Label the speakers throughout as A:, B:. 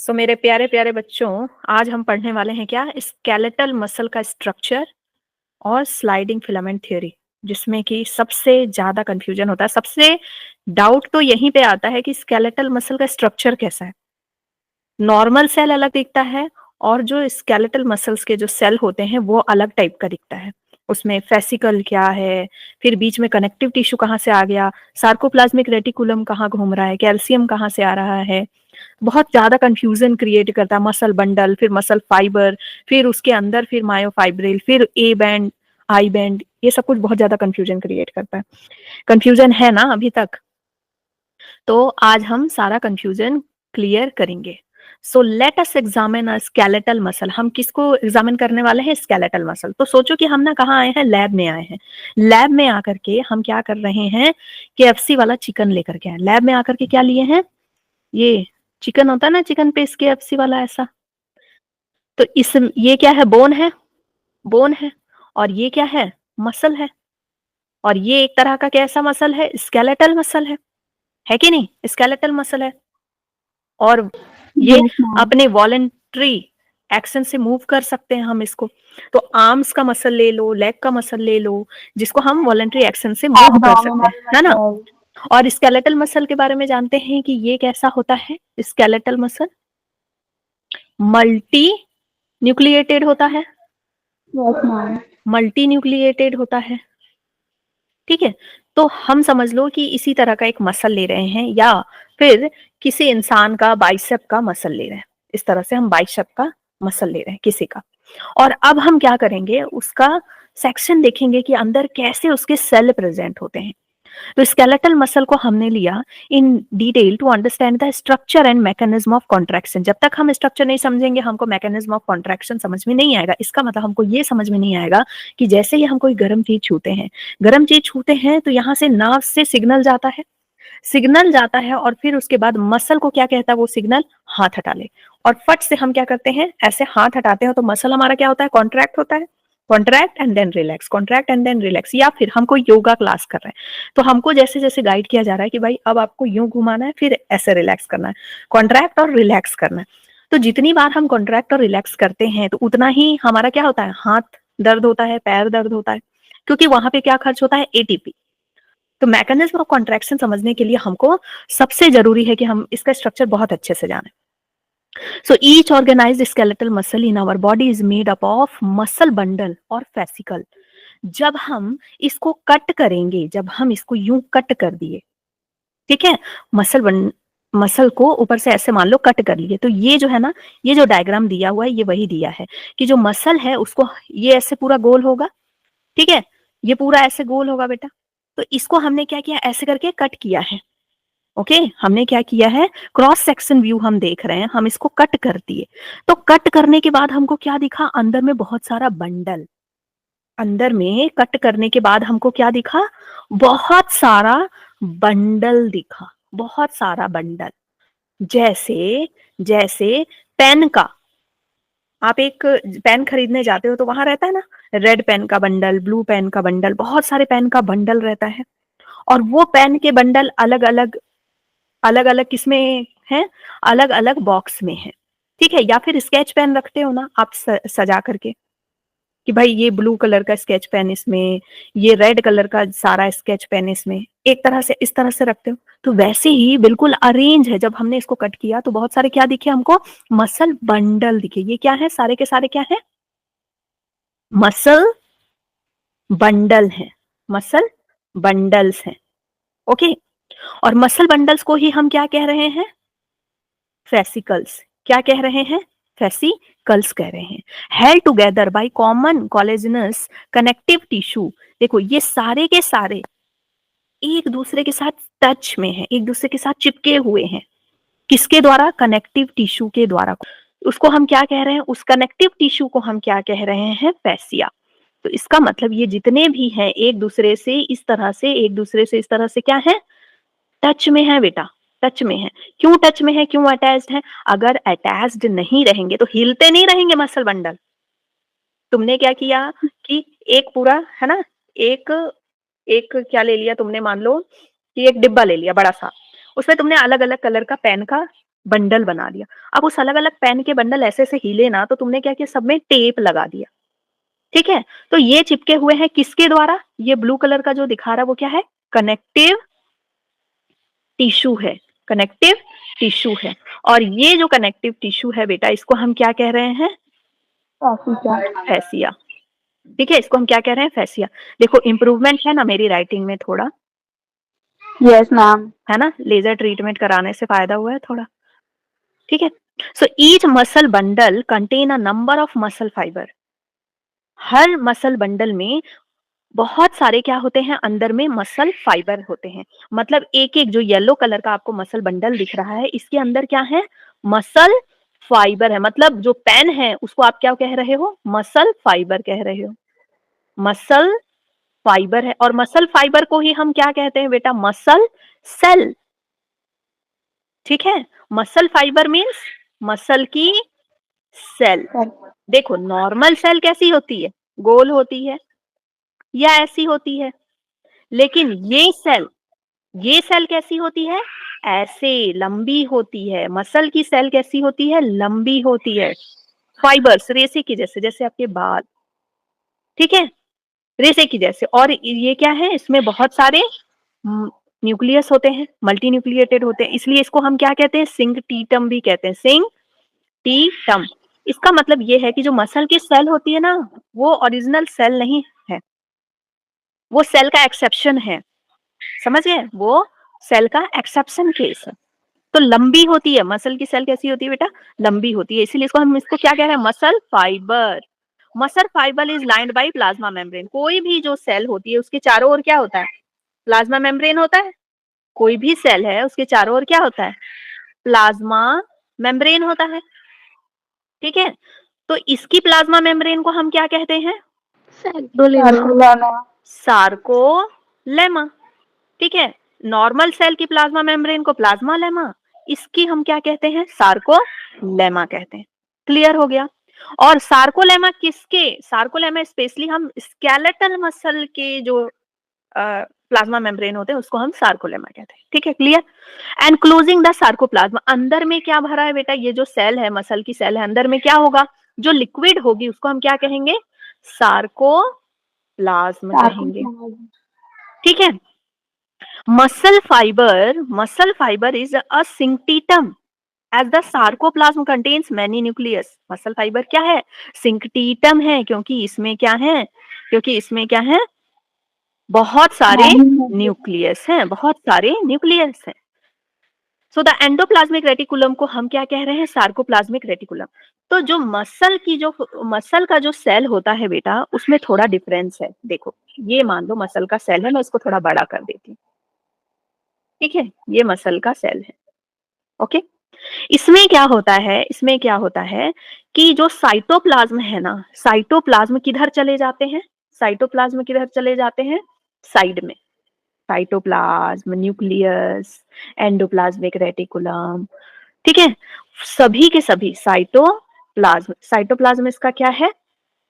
A: सो मेरे प्यारे प्यारे बच्चों, आज हम पढ़ने वाले हैं क्या, स्केलेटल मसल का स्ट्रक्चर और स्लाइडिंग फिलामेंट थ्योरी, जिसमें कि सबसे ज्यादा कंफ्यूजन होता है। सबसे डाउट तो यहीं पे आता है कि स्केलेटल मसल का स्ट्रक्चर कैसा है। नॉर्मल सेल अलग दिखता है और जो स्केलेटल मसल्स के जो सेल होते हैं वो अलग टाइप का दिखता है। उसमें फेसिकल क्या है, फिर बीच में कनेक्टिव टिश्यू कहाँ से आ गया, सार्कोप्लाज्मिक रेटिकुलम कहाँ घूम रहा है, कैल्शियम कहाँ से आ रहा है। बहुत ज्यादा कंफ्यूजन क्रिएट करता है। मसल बंडल, फिर मसल फाइबर, फिर उसके अंदर फिर मायोफाइब्रिल, फिर ए बैंड, आई बैंड, ये सब कुछ बहुत ज्यादा कंफ्यूजन क्रिएट करता है। कंफ्यूजन है ना अभी तक? तो आज हम सारा कंफ्यूजन क्लियर करेंगे। सो लेट अस एग्जामिन अ स्केलेटल मसल। हम किसको एग्जामिन करने वाले हैं? Skeletal muscle. तो सोचो कि हम ना कहाँ आए हैं? लैब में आए हैं। लैब में आकर के हम क्या कर रहे हैं? केएफसी वाला चिकन लेकर के आए। लैब में आकर के क्या लिए हैं? ये चिकन होता है ना, चिकन पीस केएफसी वाला ऐसा। तो इस ये क्या है? बोन है, बोन है। और ये क्या है? मसल है। और ये एक तरह का कैसा मसल है? स्केलेटल मसल है कि नहीं? स्केलेटल मसल है। और ये
B: यस मैम।
A: अपने वॉलेंट्री एक्शन से मूव कर सकते हैं हम इसको। तो आर्म्स का मसल ले लो, लेग का मसल ले लो, जिसको हम वॉलेंट्री एक्शन से मूव कर सकते हैं,
B: एब्डोमिनल
A: है ना।
B: मसल।
A: और स्केलेटल मसल के बारे में जानते हैं कि ये कैसा होता है? स्केलेटल मसल मल्टी न्यूक्लिएटेड होता है।
B: Yes ma'am.
A: मल्टी न्यूक्लिएटेड होता है, ठीक है। तो हम समझ लो कि इसी तरह का एक मसल ले रहे हैं, या फिर किसी इंसान का बाइसेप का मसल ले रहे हैं। इस तरह से हम बाइसेप का मसल ले रहे हैं किसी का। और अब हम क्या करेंगे? उसका सेक्शन देखेंगे कि अंदर कैसे उसके सेल प्रेजेंट होते हैं। तो स्केलेटल मसल को हमने लिया in detail to understand the structure and mechanism of contraction. जब तक हम स्ट्रक्चर नहीं समझेंगे, हमको मैकेनिज्म ऑफ कॉन्ट्रैक्शन समझ में नहीं आएगा। इसका मतलब हमको ये समझ में नहीं आएगा कि जैसे ही हम कोई गर्म चीज छूते हैं, गर्म चीज छूते हैं तो यहाँ से नार्व से सिग्नल जाता है, सिग्नल जाता है, और फिर उसके बाद मसल को क्या कहता है वो सिग्नल? हाथ हटा ले। और फट से हम क्या करते हैं? ऐसे हाथ हटाते हैं तो मसल हमारा क्या होता है? कॉन्ट्रैक्ट होता है। Contract and then relax, contract and then relax. या फिर हमको योगा क्लास कर रहे हैं तो हमको जैसे जैसे गाइड किया जा रहा है कि भाई अब आपको यूं घुमाना है, फिर ऐसे रिलैक्स करना है, कॉन्ट्रैक्ट और रिलैक्स करना है। तो जितनी बार हम कॉन्ट्रैक्ट और रिलैक्स करते हैं तो उतना ही हमारा क्या होता है? हाथ दर्द होता है, पैर दर्द होता है, क्योंकि वहां पे क्या खर्च होता है? एटीपी। तो मैकेनिज्म ऑफ कॉन्ट्रैक्शन समझने के लिए हमको सबसे जरूरी है कि हम इसका स्ट्रक्चर बहुत अच्छे से जाने। So each organised skeletal muscle in our body is made up of muscle bundle और फेसिकल। जब हम इसको कट करेंगे, जब हम इसको यूं कट कर दिए, ठीक है, मसल को ऊपर से ऐसे मान लो कट कर लिए, तो ये जो है ना, ये जो डायग्राम दिया हुआ है ये वही दिया है कि जो मसल है उसको ये ऐसे पूरा गोल होगा, ठीक है, ये पूरा ऐसे गोल होगा बेटा। तो इसको हमने क्या किया? ऐसे करके कट किया है। ओके, हमने क्या किया है? क्रॉस सेक्शन व्यू हम देख रहे हैं, हम इसको कट कर दिए। तो कट करने के बाद हमको क्या दिखा? अंदर में बहुत सारा बंडल। अंदर में कट करने के बाद हमको क्या दिखा? बहुत सारा बंडल दिखा, बहुत सारा बंडल। जैसे जैसे पेन का, आप एक पेन खरीदने जाते हो तो वहां रहता है ना, रेड पेन का बंडल, ब्लू पेन का बंडल, बहुत सारे पेन का बंडल रहता है। और वो पेन के बंडल अलग अलग, अलग अलग किसमें है? अलग अलग बॉक्स में है, ठीक है। या फिर स्केच पेन रखते हो ना आप सजा करके, कि भाई ये ब्लू कलर का स्केच पेन इसमें, ये रेड कलर का सारा स्केच पेन इसमें, एक तरह से इस तरह से रखते हो। तो वैसे ही बिल्कुल अरेंज है। जब हमने इसको कट किया तो बहुत सारे क्या दिखे हमको? मसल बंडल दिखे। ये क्या है? सारे के सारे क्या है? मसल बंडल है, मसल बंडल्स हैं। ओके। और मसल बंडल्स को ही हम क्या कह रहे हैं? फेसिकल्स। क्या कह रहे हैं? फेसिकल्स कह रहे हैं। Held together by common collagenous connective tissue. देखो ये सारे के सारे एक दूसरे के साथ टच में है, एक दूसरे के साथ चिपके हुए हैं। किसके द्वारा? कनेक्टिव टिश्यू के द्वारा। उसको हम क्या कह रहे हैं? उस कनेक्टिव टिश्यू को हम क्या कह रहे हैं? फैसिया। तो इसका मतलब ये जितने भी हैं एक दूसरे से इस तरह से, एक दूसरे से इस तरह से क्या है? टच में है बेटा, टच में है। क्यों टच में है? क्यों अटैच्ड है? अगर अटैच्ड नहीं रहेंगे तो हिलते नहीं रहेंगे मसल बंडल। तुमने क्या किया कि एक पूरा है ना, एक एक क्या ले लिया तुमने? मान लो कि एक डिब्बा ले लिया बड़ा सा, उसमें तुमने अलग अलग कलर का पेन का बंडल बना दिया। अब उस अलग-अलग पेन के बंडल ऐसे-ऐसे हिले ना, तो तुमने क्या किया, सब में टेप लगा दिया, ठीक है? तो ये चिपके हुए हैं किसके द्वारा? ये ब्लू कलर का जो दिखा रहा है वो क्या है? कनेक्टिव टिश्यू है, कनेक्टिव टिश्यू है। और ये जो कनेक्टिव टिश्यू है बेटा, इसको हम क्या कह रहे हैं? फैसिया। ठीक है, इसको हम क्या कह रहे हैं? फैसिया। देखो इम्प्रूवमेंट है ना मेरी राइटिंग में थोड़ा,
B: यस मैम।
A: है ना? लेजर ट्रीटमेंट कराने से फायदा हुआ है थोड़ा, ठीक है? So each muscle bundle contain a number of muscle fibre. Her muscle bundle में बहुत सारे क्या होते हैं? अंदर में मसल फाइबर होते हैं। मतलब एक-एक जो येलो कलर का आपको मसल बंडल दिख रहा है, इसके अंदर क्या है? मसल फाइबर है। मतलब जो पेन है उसको आप क्या कह रहे हो? मसल फाइबर कह रहे हो। मसल फाइबर है, और मसल फाइबर को ही हम क्या कहते हैं बेटा? मसल सेल, ठीक है? मसल फाइबर मीन्स मसल की सेल। देखो नॉर्मल सेल कैसी होती है? गोल होती है या ऐसी होती है? लेकिन ये सेल कैसी होती है? ऐसे लंबी होती है। मसल की सेल कैसी होती है? लंबी होती है। फाइबर्स रेसे की जैसे, जैसे आपके बाल, ठीक है? रेसे की जैसे। और ये क्या है? इसमें बहुत सारे न्यूक्लियस होते हैं, मल्टी न्यूक्लिएटेड होते हैं, इसलिए इसको हम क्या कहते हैं? सिंगटीटम भी कहते हैं, सिंगटीटम। इसका मतलब ये है कि जो मसल की सेल होती है ना, वो ओरिजिनल सेल नहीं है, वो सेल का एक्सेप्शन है। समझ गए? वो सेल का एक्सेप्शन केस है। तो लंबी होती है, मसल की सेल कैसी होती है बेटा? लंबी होती है, इसीलिए इसको हम इसको क्या कह रहे हैं? Muscle fibre. Muscle fibre is lined by plasma membrane. कोई भी जो सेल होती है उसके चारों ओर क्या होता है? प्लाज्मा मेम्ब्रेन होता है। कोई भी सेल है उसके चारों ओर क्या होता है? प्लाज्मा मेम्ब्रेन होता है, ठीक है? तो इसकी प्लाज्मा मेम्ब्रेन को हम क्या कहते हैं? सार्कोलेमा, ठीक है? नॉर्मल सेल की प्लाज्मा मेम्ब्रेन को प्लाज्मा लेमा, इसकी हम क्या कहते हैं? सार्कोलेमा कहते हैं। क्लियर हो गया? और सार्कोलेमा किसके? सार्कोलेमा स्पेशली हम स्केलेटल मसल के जो प्लाज्मा मेम्ब्रेन होते हैं उसको हम सार्कोलेमा कहते हैं, ठीक है? क्लियर? एनक्लोजिंग द सार्कोप्लाज्मा, अंदर में क्या भरा है बेटा? ये जो सेल है, मसल की सेल है, अंदर में क्या होगा? जो लिक्विड होगी उसको हम क्या कहेंगे? सार्कोप्लाज्म कहेंगे, ठीक है? Muscle fibre is a syncytium as the sarcoplasm contains many nucleus. Muscle fibre क्या है? सिंक्टीटम है, क्योंकि इसमें क्या है? क्योंकि इसमें क्या है? बहुत सारे न्यूक्लियस हैं, बहुत सारे न्यूक्लियस हैं। सो द एंडोप्लाज्मिक रेटिकुलम को हम क्या कह रहे हैं? Sarcoplasmic reticulum. तो जो मसल का जो सेल होता है बेटा, उसमें थोड़ा डिफरेंस है। देखो ये मान लो मसल का सेल है, मैं इसको थोड़ा बड़ा कर देती हूँ, ठीक है? ये मसल का सेल है, ओके? इसमें क्या होता है? इसमें क्या होता है कि जो साइटोप्लाज्म है ना, साइटोप्लाज्म किधर चले जाते हैं? साइटोप्लाज्म किधर चले जाते हैं? साइड में। साइटोप्लाज्म, न्यूक्लियस, एंडोप्लाज्मिक रेटिकुलम, ठीक है? सभी के सभी साइटोप्लाज्म। साइटोप्लाज्म इसका क्या है?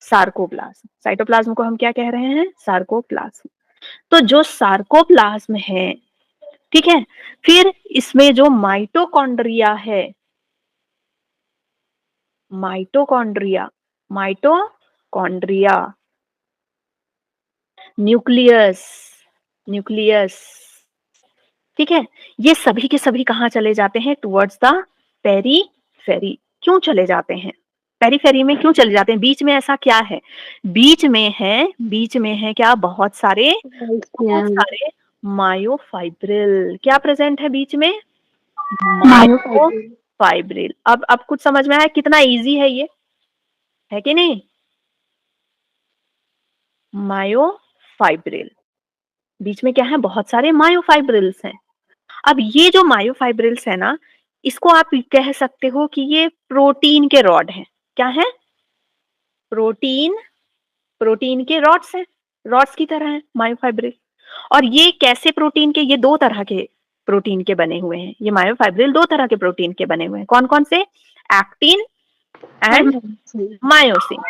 A: सार्कोप्लाज्म। साइटोप्लाज्म को हम क्या कह रहे हैं? सार्कोप्लाज्म। तो जो सार्कोप्लाज्म है, ठीक है? फिर इसमें जो माइटोकॉन्ड्रिया है, माइटोकॉन्ड्रिया, माइटोकॉन्ड्रिया, न्यूक्लियस, न्यूक्लियस, ठीक है? ये सभी के सभी कहाँ चले जाते हैं? Towards the periphery. क्यों चले जाते हैं? पेरीफेरी में क्यों चले जाते हैं? बीच में ऐसा क्या है? बीच में है क्या? बहुत सारे मायोफाइब्रिल। क्या प्रेजेंट है बीच में? मायोफाइब्रिल। अब कुछ समझ में आया कितना इजी है ये, है कि नहीं? मायोफाइब्रिल, बीच में क्या है? बहुत सारे मायोफाइब्रिल्स हैं। अब ये जो मायोफाइब्रिल्स है ना, इसको आप कह सकते हो कि ये प्रोटीन के रॉड हैं। क्या है? प्रोटीन, प्रोटीन के रॉड्स हैं, रॉड्स की तरह है मायोफाइब्रिल। और ये कैसे प्रोटीन के? ये दो तरह के प्रोटीन के बने हुए हैं। ये मायोफाइब्रिल दो तरह के प्रोटीन के बने हुए हैं। कौन कौन से? एक्टिन एंड मायोसिन,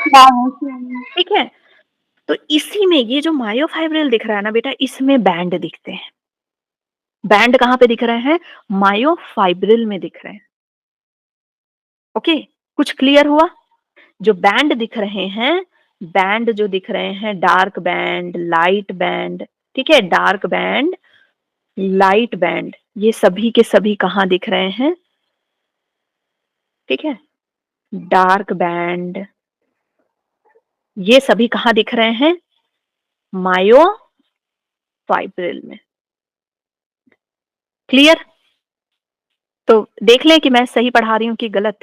A: ठीक है? तो इसी में ये जो मायोफाइब्रिल दिख रहा है ना बेटा, इसमें बैंड दिखते हैं। बैंड कहाँ पे दिख रहे हैं? मायोफाइब्रिल में दिख रहे हैं। ओके, कुछ क्लियर हुआ? जो बैंड दिख रहे हैं, बैंड जो दिख रहे हैं, डार्क बैंड, लाइट बैंड, ठीक है, डार्क बैंड, लाइट बैंड, ये सभी के सभी कहाँ दिख रहे हैं? ठीक है, डार्क बैंड, ये सभी कहाँ दिख रहे हैं? मायोफाइब्रिल में। क्लियर? तो देख लें कि मैं सही पढ़ा रही हूँ कि गलत।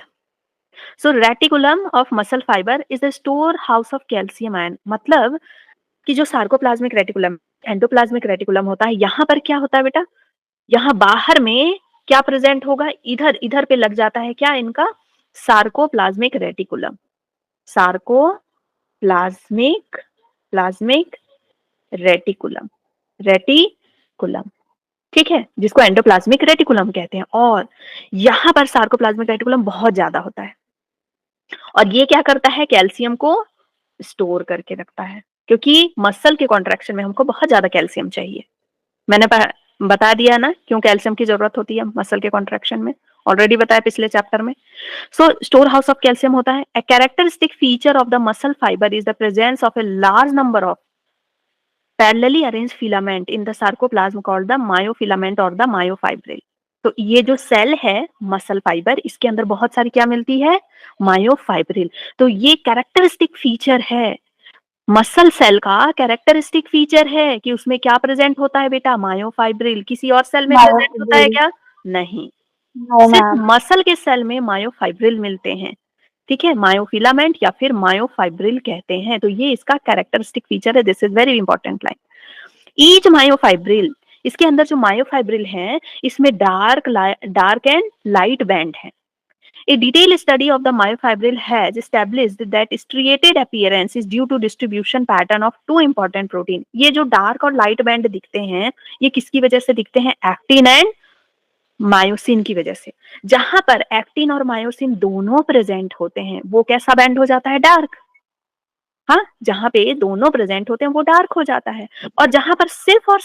A: So reticulum of muscle fibre is the storehouse of calcium ion, मतलब कि जो सार्कोप्लाज्मिक रेटिकुलम, एंडोप्लाज्मिक रेटिकुलम होता है, यहाँ पर क्या होता है बेटा? यहाँ बाहर में क्या प्रेजेंट होगा? इधर इधर पे लग जाता है क्या इनका? Sarcoplasmic reticulum, sarcoplasmic plasmic reticulum, reticulum, ठीक है, जिसको एंडोप्लाज्मिक रेटिकुलम कहते हैं। और यहाँ पर सार्कोप्लाज्मिक रेटिकुलम बहुत ज्यादा होता है, और ये क्या करता है? कैल्शियम को स्टोर करके रखता है, क्योंकि मसल के कॉन्ट्रैक्शन में हमको बहुत ज्यादा कैल्शियम चाहिए। मैंने बता दिया ना क्यों कैल्शियम की जरूरत होती है मसल के कॉन्ट्रैक्शन में, ऑलरेडी बताया पिछले चैप्टर में। सो स्टोर हाउस ऑफ कैल्शियम होता है। A characteristic feature of the muscle fibre is the presence of a large number of parallelly arranged filament in the sarcoplasm called the myofilament और the myofibril. तो ये जो cell है muscle fibre, इसके अंदर बहुत सारी क्या मिलती है? मायोफाइब्रिल। तो ये कैरेक्टरिस्टिक फीचर है, मसल सेल का कैरेक्टरिस्टिक फीचर है कि उसमें क्या प्रेजेंट होता है बेटा? मायोफाइब्रिल। किसी और सेल में प्रेजेंट होता है
B: मायोफाइब्रिल।
A: क्या? नहीं,
B: नो
A: सिर्फ
B: मैम।
A: मसल के सेल में मायोफाइब्रिल मिलते हैं, ठीक है, मायोफिलामेंट या फिर मायोफाइब्रिल कहते हैं। तो ये इसका कैरेक्टरिस्टिक फीचर है। This is very important line. Each myofibril, इसके अंदर जो मायोफाइब्रिल है, इसमें डार्क एंड लाइट बैंड है। A detailed study of the myofibril has established that striated appearance is due to distribution pattern of two important protein. ये जो dark और light band दिखते हैं, ये किसकी वजह से दिखते हैं? एक्टिन एंड मायोसिन की वजह से। जहां पर एक्टिन और मायोसिन दोनों प्रेजेंट होते हैं, वो कैसा बैंड हो जाता है? डार्क। हाँ, जहां पे दोनों प्रेजेंट होते हैं वो डार्क हो जाता है। और जहां पर सिर्फ और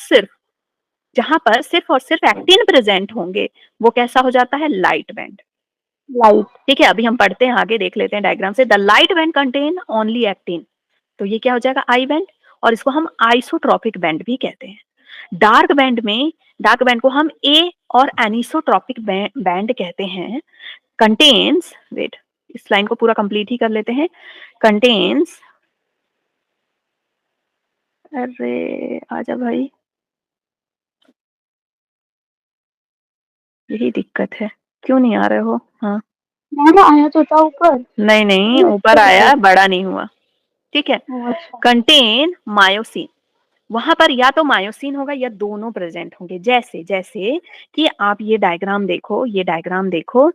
A: सिर्फ एक्टिन प्रेजेंट होंगे, वो कैसा हो जाता है? Light band.
B: लाइट।
A: ठीक है, अभी हम पढ़ते हैं, आगे देख लेते हैं डायग्राम से। The light band contain only actin, तो ये क्या हो जाएगा? आई बैंड, और इसको हम आइसोट्रॉपिक बैंड भी कहते हैं। डार्क बैंड में, डार्क बैंड को हम ए और एनिसोट्रॉपिक बैंड कहते हैं। कंटेन्स, वेट, इस लाइन को पूरा कंप्लीट ही कर लेते हैं। कंटेन्स, अरे आजा भाई, यही दिक्कत है, क्यों नहीं आ रहे हो? हाँ,
B: मैम आया तो था ऊपर।
A: नहीं नहीं, ऊपर आया, बड़ा नहीं हुआ, ठीक है।
B: अच्छा।
A: कंटेन मायोसिन, वहां पर या तो मायोसिन होगा या दोनों प्रेजेंट होंगे। जैसे जैसे कि आप ये डायग्राम देखो, ये डायग्राम देखो,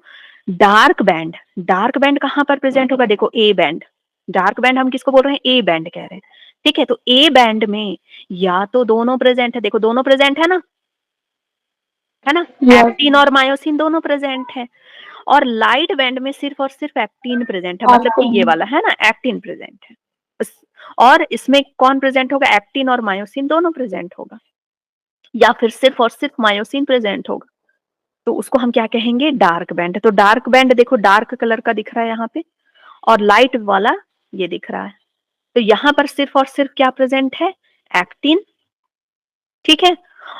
A: डार्क बैंड, डार्क बैंड कहाँ पर प्रेजेंट होगा? देखो ए बैंड, डार्क बैंड हम किसको बोल रहे हैं? ए बैंड कह रहे हैं, ठीक है। तो ए बैंड में या तो दोनों प्रेजेंट है, देखो दोनों प्रेजेंट है ना, है ना,
B: यस।
A: एक्टिन और मायोसिन दोनों प्रेजेंट है। और लाइट बैंड में सिर्फ और सिर्फ एक्टिन प्रेजेंट है, मतलब कि ये
B: एक्टिन।
A: वाला है ना, एक्टिन प्रेजेंट है। और इसमें कौन प्रेजेंट होगा? एक्टिन और मायोसिन दोनों प्रेजेंट होगा, या फिर सिर्फ और सिर्फ मायोसिन प्रेजेंट होगा, तो उसको हम क्या कहेंगे? Dark band. तो डार्क बैंड देखो डार्क कलर का दिख रहा है यहाँ पे, और लाइट वाला ये दिख रहा है। तो यहाँ पर सिर्फ और सिर्फ क्या प्रेजेंट है? एक्टिन, ठीक है।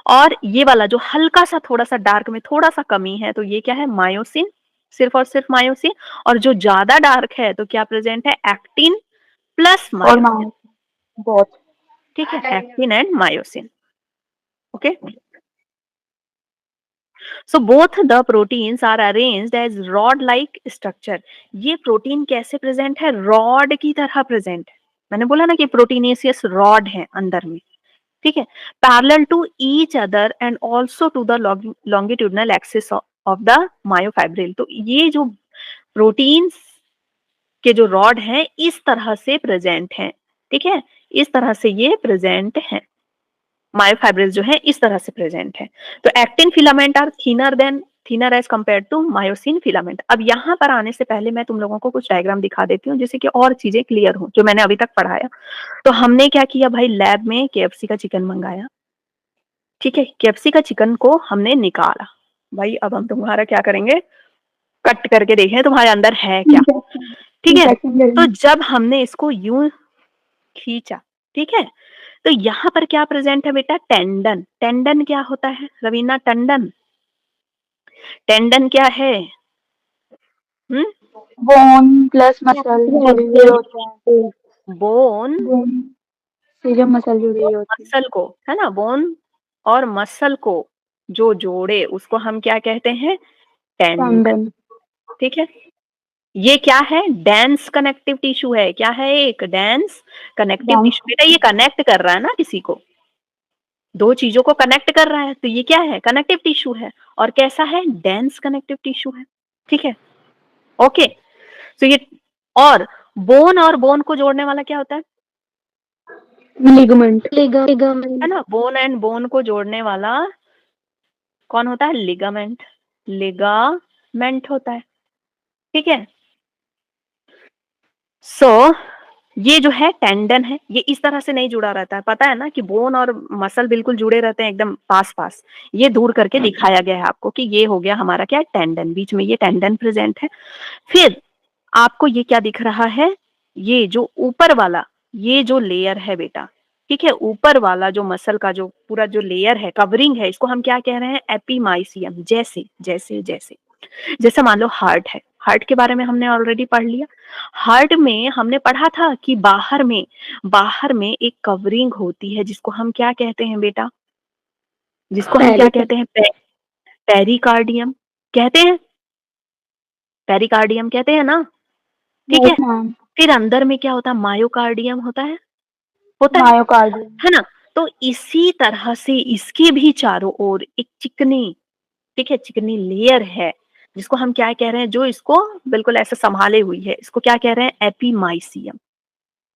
A: और ये वाला जो हल्का सा थोड़ा सा डार्क में थोड़ा सा कमी है, तो ये क्या है? मायोसिन, सिर्फ और सिर्फ मायोसिन। और जो ज्यादा डार्क है तो क्या प्रेजेंट है? एक्टिन प्लस
B: और
A: मायोसिन,
B: मायोसिन बहुत।
A: ठीक है, actin and myosin, okay. So both the proteins are arranged as rod like structure. ये प्रोटीन कैसे प्रेजेंट है? रॉड की तरह प्रेजेंट है। मैंने बोला ना कि प्रोटीनेशियस रॉड है अंदर में, ठीक है, parallel to each other and also to the longitudinal axis of the myofibril. तो ये जो प्रोटीन्स के जो रॉड हैं इस तरह से प्रेजेंट हैं, ठीक है, इस तरह से ये प्रेजेंट है। मायोफाइब्रिल्स जो है इस तरह से प्रेजेंट है। तो actin filament are thinner as compare to myosin filament. अब यहाँ पर आने से पहले मैं तुम लोगों को कुछ डायग्राम दिखा देती हूँ, जिससे कि और चीजें क्लियर हो जो मैंने अभी तक पढ़ाया। तो हमने क्या किया भाई? लैब में केएफसी का चिकन मंगाया, ठीक है, केएफसी का चिकन को हमने निकाला। भाई अब हम तुम्हारा क्या करेंगे? कट करके देखें तुम्हारे अंदर है क्या,
B: इंसेक्शन।
A: ठीक है।
B: इंसेक्शन
A: तो जब हमने इसको यूं खींचा, ठीक है, तो यहाँ पर क्या प्रेजेंट है बेटा, टेंडन। टेंडन क्या होता है रवीना, टंडन, टेंडन क्या है?
B: बोन प्लस मसल जुड़ी हुई होते हैं।
A: बोन
B: बोन से जब मसल जुड़ी हुई
A: और
B: होती है।
A: मसल को, है ना, बोन और मसल को जो जोड़े उसको हम क्या कहते हैं, टेंडन,
B: टेंडन।
A: ठीक है। ये क्या है, डेंस कनेक्टिव टिश्यू है। क्या है, एक डेंस कनेक्टिव
B: डांस।
A: टिश्यू। बेटा ये कनेक्ट कर रहा है ना किसी को, दो चीजों को कनेक्ट कर रहा है, तो ये क्या है, कनेक्टिव टिश्यू है। और कैसा है, डेंस कनेक्टिव टिश्यू है, ठीक है। ओके, तो ये, और बोन को जोड़ने वाला क्या होता है
B: लिगामेंट। लिगामेंट।
A: है ना, बोन एंड बोन को जोड़ने वाला कौन होता है, लिगामेंट, लिगामेंट होता है, ठीक है। सो ये जो है टेंडन है, ये इस तरह से नहीं जुड़ा रहता है, पता है ना कि बोन और मसल बिल्कुल जुड़े रहते हैं एकदम पास पास। ये दूर करके दिखाया गया है आपको कि ये हो गया हमारा क्या, टेंडन, बीच में ये टेंडन प्रेजेंट है। फिर आपको ये क्या दिख रहा है, ये जो ऊपर वाला, ये जो लेयर है बेटा, ठीक है, ऊपर वाला जो मसल का जो पूरा जो लेयर है, कवरिंग है, इसको हम क्या कह रहे हैं, एपीमाइसियम। जैसे जैसे जैसे जैसे मान लो हार्ट है, हार्ट के बारे में हमने ऑलरेडी पढ़ लिया। हार्ट में हमने पढ़ा था कि बाहर में एक कवरिंग होती है जिसको हम क्या कहते हैं बेटा, जिसको हम क्या कहते हैं, पेरिकार्डियम कहते हैं, पेरिकार्डियम कहते हैं ना, ठीक है।
B: Yes ma'am.
A: फिर अंदर में क्या होता है, मायोकार्डियम होता
B: मायोकार्डियम।
A: है ना। तो इसी तरह से इसके भी चारों ओर एक चिकनी, ठीक है, चिकनी लेयर है जिसको हम क्या कह रहे हैं, जो इसको बिल्कुल ऐसे संभाले हुई है, इसको क्या कह रहे हैं, एपीमाइसियम,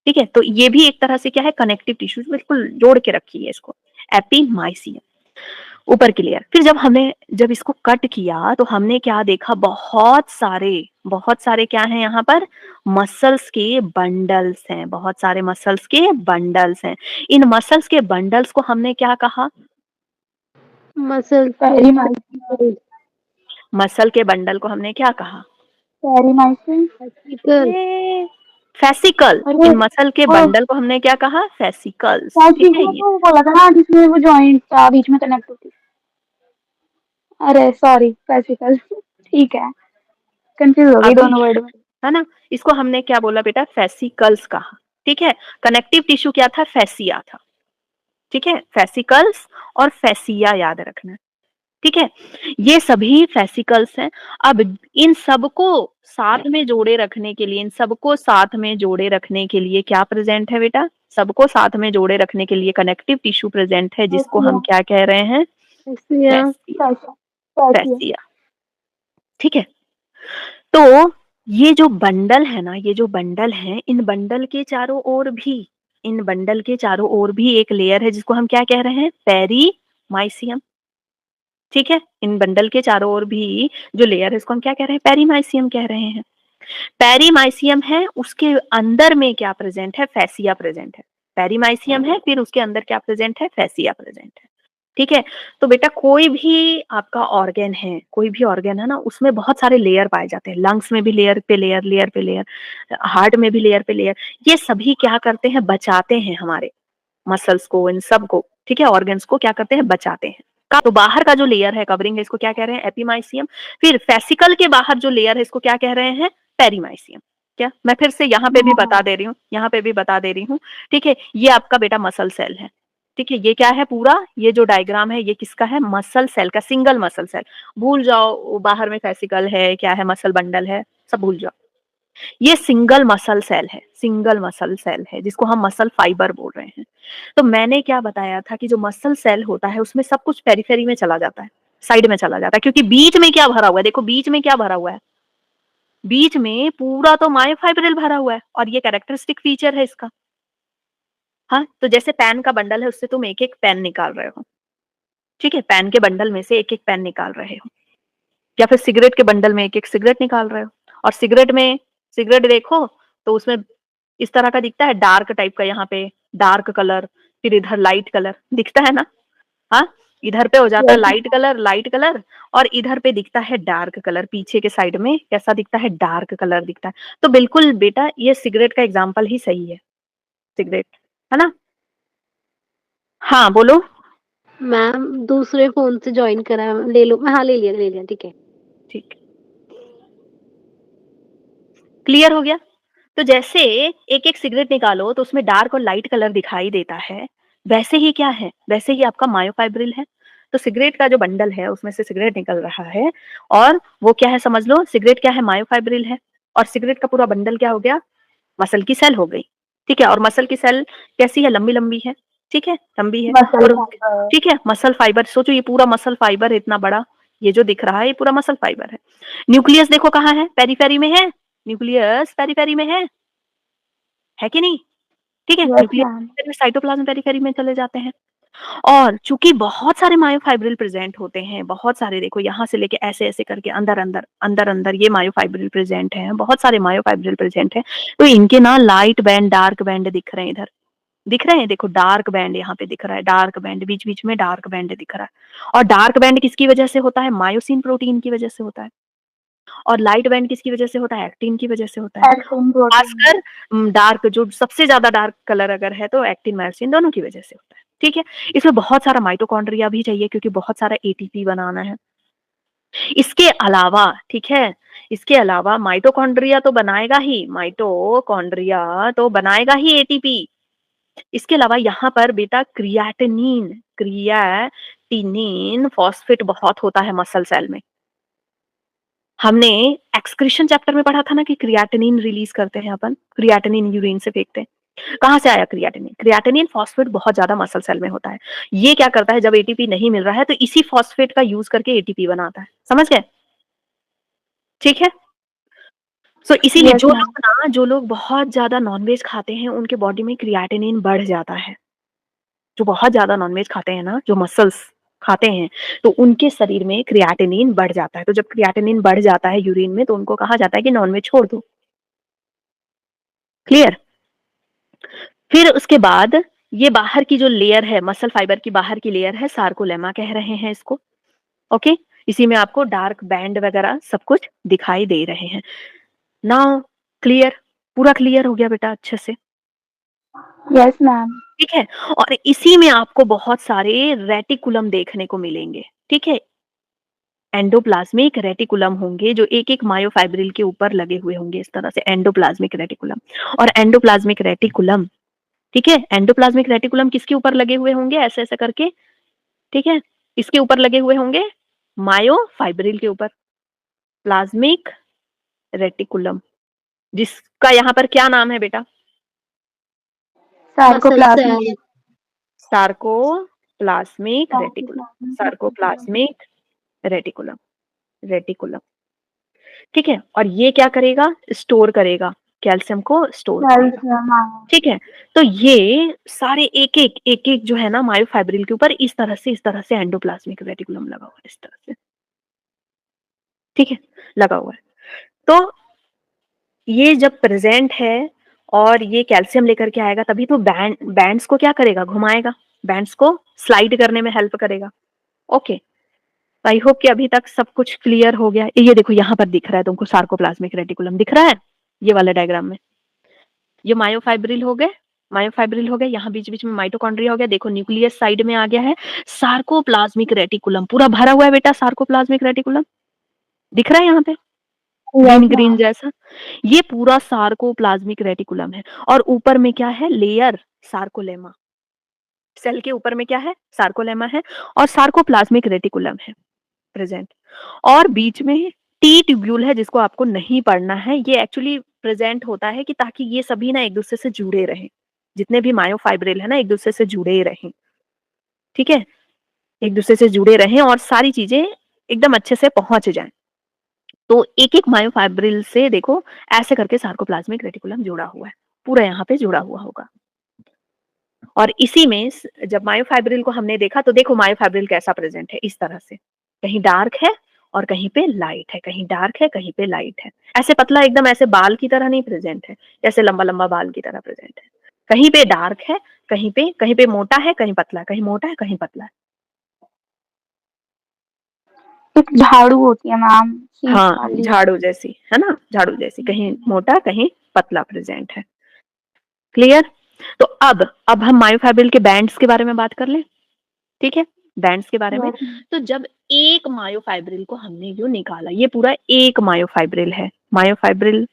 A: ठीक है। तो ये भी एक तरह से क्या है, कनेक्टिव टिश्यू, बिल्कुल जोड़ के रखी है इसको, एपीमाइसियम, ऊपर की लेयर। फिर जब इसको कट किया तो हमने क्या देखा, बहुत सारे क्या हैं यहाँ पर, मसल्स के बंडल्स हैं, बहुत सारे मसल्स के बंडल्स हैं। इन मसल्स के बंडल्स को हमने क्या कहा,
B: मसल पेरिमाइसिन।
A: मसल के बंडल को हमने क्या कहा,
B: पेरिमाइसिन।
A: फेसिकल।
B: अरे
A: इन मसल के
B: वो
A: बंडल को हमने क्या कहा, फेसिकल्स, ठीक है।
B: पेसिकल
A: ये
B: तो बोला था ना जिसमें वो जॉइंट था बीच में कनेक्ट होती। अरे सॉरी पेसिकल। ठीक है, कंफ्यूज हो गई
A: अभी,
B: दोनों वर्ड में।
A: है ना, इसको हमने क्या बोला बेटा, फेसिकल्स कहा, ठीक है। कनेक्टिव टिश्यू क्या था, फेसिया था, ठीक है, फेसिकल्स और फेसिया याद रखना, ठीक है। ये सभी फेसिकल्स हैं। अब इन सबको साथ में जोड़े रखने के लिए, इन सबको साथ में जोड़े रखने के लिए क्या प्रेजेंट है बेटा, सबको साथ में जोड़े रखने के लिए कनेक्टिव टिश्यू प्रेजेंट है, जिसको हम
B: फेसिया।
A: क्या कह रहे हैं,
B: फेसिया।
A: Fascia,
B: fascia.
A: फेसिया, ठीक है। तो ये जो बंडल है ना, ये जो बंडल है, इन बंडल के चारों ओर भी, इन बंडल के चारों ओर भी एक लेयर है जिसको हम क्या कह रहे हैं, पेरीमाइसियम, ठीक है। इन बंडल के चारों ओर भी जो लेयर है इसको हम क्या कह रहे हैं, पेरीमाइसियम कह रहे हैं। पेरीमाइसियम है, उसके अंदर में क्या प्रेजेंट है, फेसिया प्रेजेंट है। पेरीमाइसियम है, फिर उसके अंदर क्या प्रेजेंट है, फेसिया प्रेजेंट है, ठीक है। तो बेटा कोई भी आपका ऑर्गन है, कोई भी ऑर्गन है ना, उसमें बहुत सारे लेयर पाए जाते हैं। लंग्स में भी लेयर पे लेयर, लेयर पे लेयर, हार्ट में भी लेयर पे लेयर। ये सभी क्या करते हैं, बचाते हैं हमारे मसल्स को, इन सब को, ठीक है, ऑर्गन्स को क्या करते हैं, बचाते हैं। तो बाहर का जो लेयर है, कवरिंग है, इसको क्या कह रहे हैं, एपीमाइसियम। फिर फेसिकल के बाहर जो लेयर है इसको क्या कह रहे हैं, पेरीमाइसियम। क्या मैं फिर से यहाँ पे भी बता दे रही हूँ, यहाँ पे भी बता दे रही हूँ, ठीक है। ये आपका बेटा मसल सेल है, ठीक है। ये क्या है, पूरा ये जो डायग्राम है ये किसका है, मसल सेल का, सिंगल मसल सेल। भूल जाओ बाहर में फेसिकल है, क्या है, मसल बंडल है, सब भूल जाओ। ये सिंगल मसल सेल है, सिंगल मसल सेल है, जिसको हम मसल फाइबर बोल रहे हैं। तो मैंने क्या बताया था कि जो मसल सेल होता है उसमें सब कुछ पेरिफेरी में चला जाता है, साइड में चला जाता है, क्योंकि बीच में क्या भरा हुआ है, देखो बीच में क्या भरा हुआ है, बीच में पूरा तो मायोफाइब्रिल भरा हुआ है, और ये कैरेक्टरिस्टिक फीचर है इसका। हाँ, तो जैसे पेन का बंडल है, उससे तुम एक एक पेन निकाल रहे हो, ठीक है, पेन के बंडल में से एक एक पेन निकाल रहे हो, या फिर सिगरेट के बंडल में एक एक सिगरेट निकाल रहे हो। और सिगरेट देखो तो उसमें इस तरह का दिखता है, डार्क टाइप का, यहाँ पे डार्क कलर, फिर इधर लाइट कलर दिखता है ना, हाँ। इधर पे हो जाता है
B: यस
A: लाइट कलर, और इधर पे दिखता है डार्क कलर, पीछे के साइड में कैसा दिखता है, डार्क कलर दिखता है। तो बिल्कुल बेटा ये सिगरेट का एग्जाम्पल ही सही है, सिगरेट, है ना। हाँ बोलो।
C: मैम दूसरे फोन से ज्वाइन करा है, ले लो। हाँ ले लिया ठीक है।
A: ठीक, क्लियर हो गया। तो जैसे एक एक सिगरेट निकालो तो उसमें डार्क और लाइट कलर दिखाई देता है, वैसे ही क्या है, वैसे ही आपका मायोफाइब्रिल है। तो सिगरेट का जो बंडल है उसमें से सिगरेट निकल रहा है, और वो क्या है समझ लो, सिगरेट क्या है, मायोफाइब्रिल है। और सिगरेट का पूरा बंडल क्या हो गया, मसल की सेल हो गई। ठीक है, और मसल की सेल कैसी है, लंबी लंबी है। ठीक है, लंबी है।
B: मसल
A: और
B: फाइबर।
A: ठीक है, मसल फाइबर, सोचो ये पूरा मसल फाइबर है इतना बड़ा, ये जो दिख रहा है ये पूरा मसल फाइबर है। न्यूक्लियस देखो कहाँ है, पेरीफेरी में है, न्यूक्लियस पेरीफेरी में है कि नहीं। ठीक है,
B: yes ma'am.
A: Nucleus cytoplasm periphery में चले जाते हैं। और चूंकि बहुत सारे मायोफाइब्रिल प्रेजेंट होते हैं, बहुत सारे, देखो यहाँ से लेके ऐसे ऐसे करके अंदर अंदर अंदर अंदर ये मायोफाइब्रिल प्रेजेंट हैं, बहुत सारे मायोफाइब्रिल प्रेजेंट हैं। तो इनके ना लाइट बैंड डार्क बैंड दिख रहे हैं, इधर दिख रहे हैं, देखो डार्क बैंड यहाँ पे दिख रहा है, डार्क बैंड बीच बीच में डार्क बैंड दिख रहा है। और डार्क बैंड किसकी वजह से होता है, मायोसिन प्रोटीन की वजह से होता है। और लाइट बैंड किसकी वजह से होता है, एक्टिन की वजह से होता है।
B: Actin protein.
A: खासकर डार्क, जो सबसे ज्यादा डार्क कलर अगर है तो एक्टिन मायोसिन दोनों की वजह से होता है। ठीक है, इसमें बहुत सारा माइटोकॉन्ड्रिया भी चाहिए क्योंकि बहुत सारा एटीपी बनाना है। इसके अलावा, ठीक है, इसके अलावा माइटोकॉन्ड्रिया तो बनाएगा ही, माइटोकॉन्ड्रिया तो बनाएगा ही एटीपी। इसके अलावा यहाँ पर बेटा क्रिएटिनिन फॉस्फेट बहुत होता है मसल सेल में। हमने एक्सक्रीशन चैप्टर में पढ़ा था ना कि क्रिएटिनिन रिलीज करते हैं अपन, क्रिएटिनिन यूरिन से फेंकते हैं। कहाँ से आया क्रिएटिनिन, क्रिएटिनिन फॉस्फेट बहुत ज्यादा मसल सेल में होता है। ये क्या करता है, जब एटीपी नहीं मिल रहा है तो इसी फॉस्फेट का यूज करके एटीपी बनाता है, समझ गए। ठीक है, सो इसीलिए
B: यस मैम।
A: जो लोग बहुत ज्यादा नॉनवेज खाते हैं उनके बॉडी में क्रिएटिनिन बढ़ जाता है। जो बहुत ज्यादा नॉनवेज खाते हैं ना, जो मसल्स खाते हैं, तो उनके शरीर में क्रिएटिनिन बढ़ जाता है। तो जब क्रिएटिनिन बढ़ जाता है यूरिन में तो उनको कहा जाता है कि नॉनवेज छोड़ दो। क्लियर। फिर उसके बाद ये बाहर की जो लेयर है, मसल फाइबर की बाहर की लेयर है, सार्कोलेमा कह रहे हैं इसको। ओके, इसी में आपको डार्क बैंड वगैरह सब कुछ दिखाई दे रहे हैं। नाउ क्लियर, पूरा क्लियर हो गया बेटा अच्छे से।
B: Yes ma'am.
A: ठीक है, और इसी में आपको बहुत सारे रेटिकुलम देखने को मिलेंगे। ठीक है, एंडोप्लाज्मिक रेटिकुलम होंगे जो एक एक मायोफाइब्रिल के ऊपर लगे हुए होंगे, इस तरह से एंडोप्लाज्मिक रेटिकुलम। और एंडोप्लाज्मिक रेटिकुलम, ठीक है, एंडोप्लाज्मिक रेटिकुलम किसके ऊपर लगे हुए होंगे, ऐसे ऐसे करके, ठीक है, इसके ऊपर लगे हुए होंगे, मायोफाइब्रिल के ऊपर, प्लाज्मिक रेटिकुलम, जिसका यहाँ पर क्या नाम है बेटा,
C: muscle
B: sarcoplasmic.
C: Cell.
A: Sarcoplasmic reticulum,
B: sarcoplasmic reticulum.
A: Sarcoplasmic reticulum, reticulum. ठीक है, और ये क्या करेगा, स्टोर करेगा, कैल्शियम को स्टोर करेगा।
B: कैल्शियम।
A: ठीक है, तो ये सारे एक एक जो है ना मायोफाइब्रिल के ऊपर इस तरह से एंडोप्लाज्मिक रेटिकुलम लगा हुआ है, इस तरह से। ठीक है, लगा हुआ है। तो ये जब प्रेजेंट है और ये कैल्शियम लेकर के आएगा तभी तो बैंड्स को क्या करेगा, घुमाएगा, बैंड्स को स्लाइड करने में हेल्प करेगा। ओके, आई होप कि अभी तक सब कुछ क्लियर हो गया। ये देखो यहाँ पर दिख रहा है तुमको, सार्कोप्लाज्मिक रेटिकुलम दिख रहा है ये वाले डायग्राम में। ये मायोफाइब्रिल हो गए, मायोफाइब्रिल हो गए, यहाँ बीच बीच में माइटोकॉन्ड्रिया हो गया, देखो न्यूक्लियस साइड में आ गया है, सार्कोप्लाज्मिक रेटिकुलम पूरा भरा हुआ है बेटा, सार्कोप्लाज्मिक रेटिकुलम दिख रहा है यहाँ पे,
B: यस
A: ग्रीन ग्रीन
B: मैम।
A: जैसा। ये पूरा सार्कोप्लाज्मिक रेटिकुलम है, और ऊपर में क्या है, लेयर सार्कोलेमा, सेल के ऊपर में क्या है, सार्कोलेमा है, और सार्कोप्लाज्मिक रेटिकुलम है प्रेजेंट। और बीच में टी ट्यूब्यूल है जिसको आपको नहीं पढ़ना है, ये एक्चुअली प्रेजेंट होता है कि ताकि ये सभी ना एक दूसरे से जुड़े रहें, जितने भी मायोफाइब्रिल है ना एक दूसरे से जुड़े रहें। ठीक है, एक दूसरे से जुड़े रहें और सारी चीजें एकदम अच्छे से पहुंच जाएं। तो एक एक मायोफाइब्रिल से देखो ऐसे करके सार्कोप्लाज्मिक रेटिकुलम जुड़ा हुआ है, पूरा यहाँ पे जुड़ा हुआ होगा। और इसी में जब मायोफाइब्रिल को हमने देखा तो देखो मायोफाइब्रिल कैसा प्रेजेंट है, इस तरह से, कहीं डार्क है और कहीं पे लाइट है, कहीं डार्क है कहीं पे लाइट है। ऐसे पतला एकदम ऐसे बाल की तरह नहीं प्रेजेंट है, जैसे लंबा लंबा बाल की तरह प्रेजेंट है। कहीं पे डार्क है, कहीं पे मोटा है, कहीं पतला है, कहीं मोटा है कहीं पतला है।
B: एक झाड़ू होती है मैम, शीट
A: हाँ,
B: वाली।
A: झाड़ू जैसी, है ना, झाड़ू जैसी, कहीं मोटा कहीं पतला प्रेजेंट है। क्लियर? तो अब हम मायोफाइब्रिल के बैंड्स के बारे में बात कर लें, ठीक है, बैंड्स के बारे में।
B: Yes, ma'am.
A: तो जब एक मायोफाइब्रिल को हमने यूं निकाला, ये पूरा एक मायोफाइब्रिल है, मायोफाइब्रिल,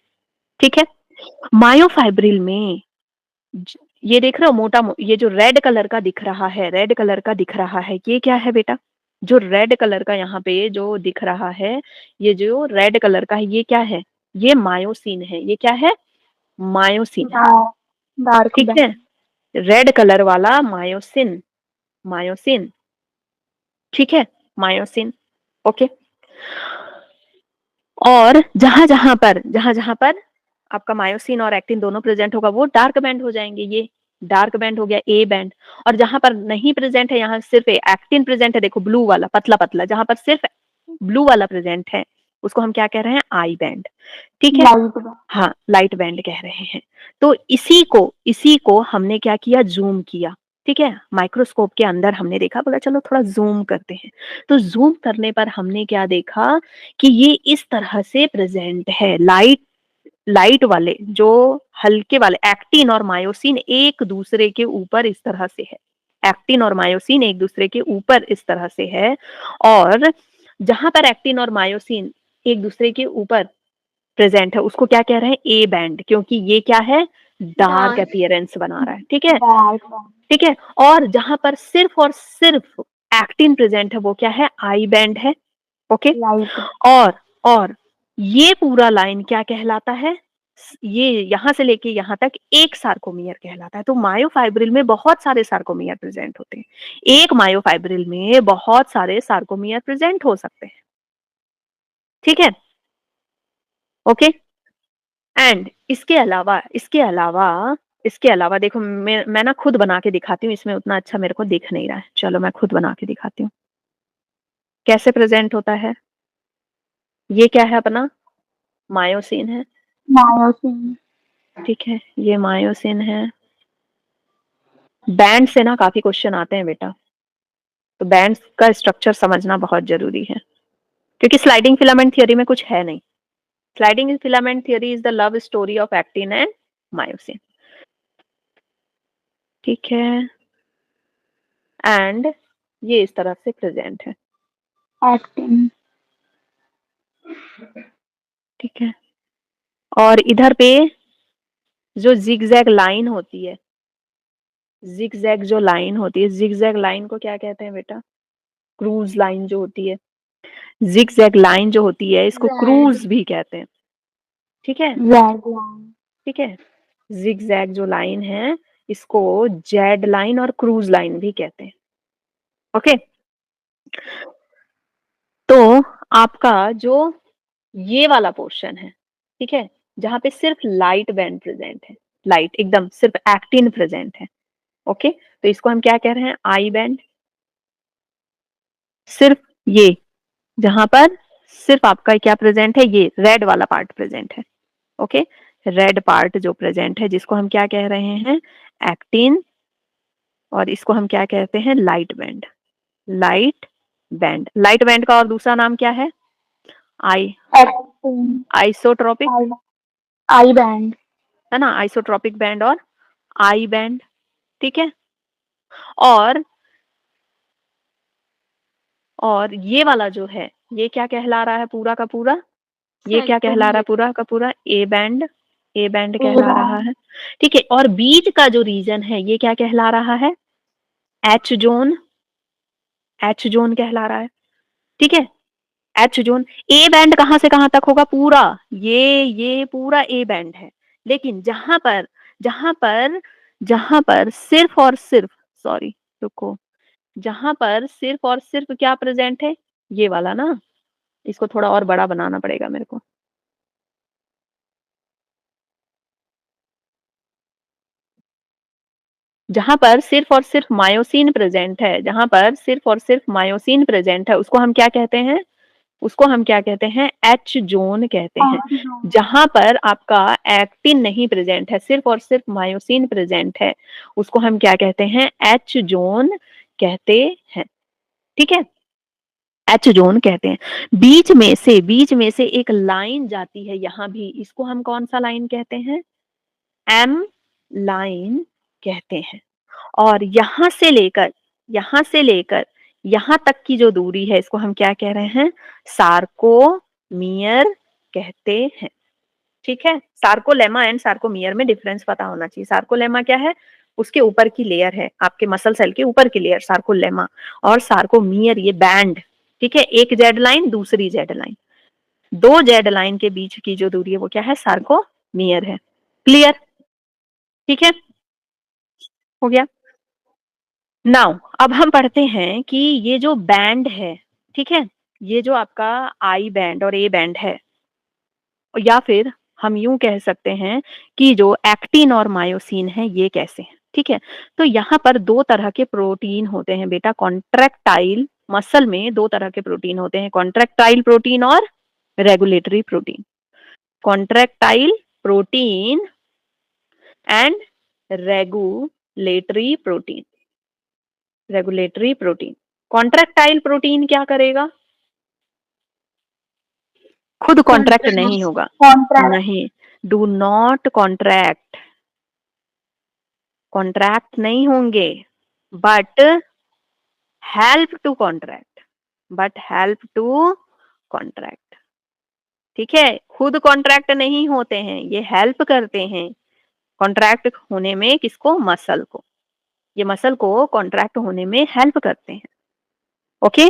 A: ठीक है। मायोफाइब्रिल में ये देख रहे हो ये जो रेड कलर का दिख रहा है, रेड कलर का दिख रहा है, ये क्या है बेटा? जो रेड कलर का यहाँ पे जो दिख रहा है, ये जो रेड कलर का है, ये क्या है? ये मायोसिन है। ये क्या है? मायोसिन है,
B: डार्क
A: ठीक है।
B: बैंड।
A: रेड कलर वाला मायोसिन, मायोसिन, ठीक है, मायोसिन, ओके। और जहां जहां पर आपका मायोसिन और एक्टिन दोनों प्रेजेंट होगा, वो डार्क बैंड हो जाएंगे। ये डार्क बैंड हो गया, ए बैंड। और जहां पर नहीं प्रेजेंट है, यहाँ सिर्फ एक्टिन प्रेजेंट है, देखो ब्लू वाला पतला पतला, जहां पर सिर्फ ब्लू वाला प्रेजेंट है, उसको हम क्या कह रहे हैं? आई बैंड, ठीक है।
B: Light band.
A: हाँ, लाइट बैंड कह रहे हैं। तो इसी को हमने क्या किया? जूम किया, ठीक है। माइक्रोस्कोप के अंदर हमने देखा, बोला चलो थोड़ा जूम करते हैं। तो जूम करने पर हमने क्या देखा कि ये इस तरह से प्रेजेंट है। लाइट वाले जो हल्के वाले एक्टिन और मायोसिन एक दूसरे के ऊपर इस तरह से है, एक्टिन और मायोसिन एक दूसरे के ऊपर इस तरह से है। और जहां पर एक्टिन और मायोसिन एक दूसरे के ऊपर प्रेजेंट है, उसको क्या कह रहे हैं? ए बैंड, क्योंकि ये क्या है? Dark
C: dark.
A: अपीयरेंस बना रहा है, ठीक है,
B: डार्क बैंड।
A: ठीक है। और जहां पर सिर्फ और सिर्फ एक्टिन प्रेजेंट है, वो क्या है? आई बैंड है, ओके।
B: लाइट।
A: और ये पूरा लाइन क्या कहलाता है? ये यहां से लेके यहां तक एक सार्कोमियर कहलाता है। तो मायोफाइब्रिल में बहुत सारे सार्कोमियर प्रेजेंट होते हैं। एक मायोफाइब्रिल में बहुत सारे सार्कोमियर प्रेजेंट हो सकते हैं, ठीक है, ओके। एंड इसके अलावा देखो, मैं ना खुद बना के दिखाती हूँ, इसमें उतना अच्छा मेरे को दिख नहीं रहा है, चलो मैं खुद बना के दिखाती हूँ कैसे प्रेजेंट होता है। ये क्या है? अपना मायोसिन है,
B: मायोसिन।
A: ठीक है, ये मायोसिन है। बैंड से ना काफी क्वेश्चन आते हैं बेटा, तो बैंड्स का स्ट्रक्चर समझना बहुत जरूरी है, क्योंकि स्लाइडिंग फिलामेंट थियरी में कुछ है नहीं। Sliding filament theory is the love story of actin and myosin, ठीक है। एंड ये इस तरह से प्रेजेंट है,
B: एक्टिन।
A: ठीक है। और इधर पे जो जिगजैग लाइन होती है, जिगजैग जो लाइन होती है, जिगजैग लाइन को क्या कहते हैं बेटा? क्रूज लाइन जो होती है, जिगजैग लाइन जो होती है, इसको
C: जेड।
A: क्रूज भी कहते हैं, ठीक है,
B: जेड लाइन।
A: ठीक है। जिगजैग जो लाइन है, इसको जेड लाइन और क्रूज लाइन भी कहते हैं, ओके। तो आपका जो ये वाला पोर्शन है, ठीक है, जहां पे सिर्फ लाइट बैंड प्रेजेंट है, लाइट एकदम सिर्फ एक्टिन प्रेजेंट है, ओके। तो इसको हम क्या कह रहे हैं? I band. सिर्फ ये जहां पर सिर्फ आपका क्या प्रेजेंट है? ये रेड वाला पार्ट प्रेजेंट है, ओके। रेड पार्ट जो प्रेजेंट है, जिसको हम क्या कह रहे हैं? एक्टिन। और इसको हम क्या कहते हैं? Light band, light band. Light band का और दूसरा नाम क्या है? I
B: actin.
A: Isotropic,
B: I. I band.
A: है ना, आइसोट्रोपिक बैंड और आई बैंड, ठीक है। और ये वाला जो है, ये क्या कहला रहा है पूरा का पूरा? ये क्या कहला रहा है
C: सेंट्रोमियर।
A: पूरा का पूरा? ए बैंड, ए बैंड
B: ए
A: कहला रहा
B: बैंड।
A: है, ठीक है। और बीच का जो रीजन है, ये क्या कहला रहा है? एच जोन, एच जोन कहला रहा है, ठीक है, एच जोन। ए बैंड कहां से कहां तक होगा? पूरा ये पूरा ए बैंड है। लेकिन जहां पर सिर्फ और सिर्फ, सॉरी रुको, जहां पर सिर्फ और सिर्फ क्या प्रेजेंट है? ये वाला ना, इसको थोड़ा और बड़ा बनाना पड़ेगा मेरे को। जहां पर सिर्फ और सिर्फ मायोसिन प्रेजेंट है, जहां पर सिर्फ और सिर्फ मायोसिन प्रेजेंट है, उसको हम क्या कहते हैं? उसको हम क्या कहते हैं? एच जोन कहते हैं। जहां पर आपका एक्टिन नहीं प्रेजेंट है, सिर्फ और सिर्फ मायोसिन प्रेजेंट है, उसको हम क्या कहते हैं? एच जोन कहते हैं, ठीक है। एच जोन कहते हैं। बीच में से एक लाइन जाती है यहाँ भी, इसको हम कौन सा लाइन कहते हैं? एम लाइन कहते हैं। और यहाँ से लेकर यहाँ तक की जो दूरी है इसको हम क्या कह रहे हैं? सार्कोमियर कहते हैं। ठीक है, सार्कोलेमा एंड सार्कोमियर में डिफरेंस पता होना चाहिए। सार्कोलेमा क्या है? उसके ऊपर की लेयर है, आपके मसल सेल के ऊपर की लेयर सार्कोलेमा, और सार्कोमियर ये बैंड। ठीक है, एक जेड लाइन दूसरी जेड लाइन, दो जेड लाइन के बीच की जो दूरी है वो क्या है? सार्कोमियर है। क्लियर? ठीक है, हो गया। नाउ अब हम पढ़ते हैं कि ये जो बैंड है, ठीक है, ये जो आपका आई बैंड और ए बैंड है, या फिर हम यूं कह सकते हैं कि जो एक्टिन और मायोसिन है ये कैसे हैं। ठीक है, तो यहाँ पर दो तरह के प्रोटीन होते हैं बेटा। कॉन्ट्रैक्टाइल मसल में दो तरह के प्रोटीन होते हैं, कॉन्ट्रैक्टाइल प्रोटीन और regulatory protein. Contractile protein and regulatory protein. Regulatory protein. Contractile protein क्या करेगा? खुद कॉन्ट्रैक्ट नहीं होगा,
B: कॉन्ट्रैक्ट
A: नहीं, डू नॉट कॉन्ट्रैक्ट, कॉन्ट्रैक्ट नहीं होंगे, but help to contract, but help to contract. ठीक है, खुद कॉन्ट्रैक्ट नहीं होते हैं, ये हेल्प करते हैं कॉन्ट्रैक्ट होने में। किसको? मसल को। ये मसल को कॉन्ट्रैक्ट होने में हेल्प करते हैं। Okay,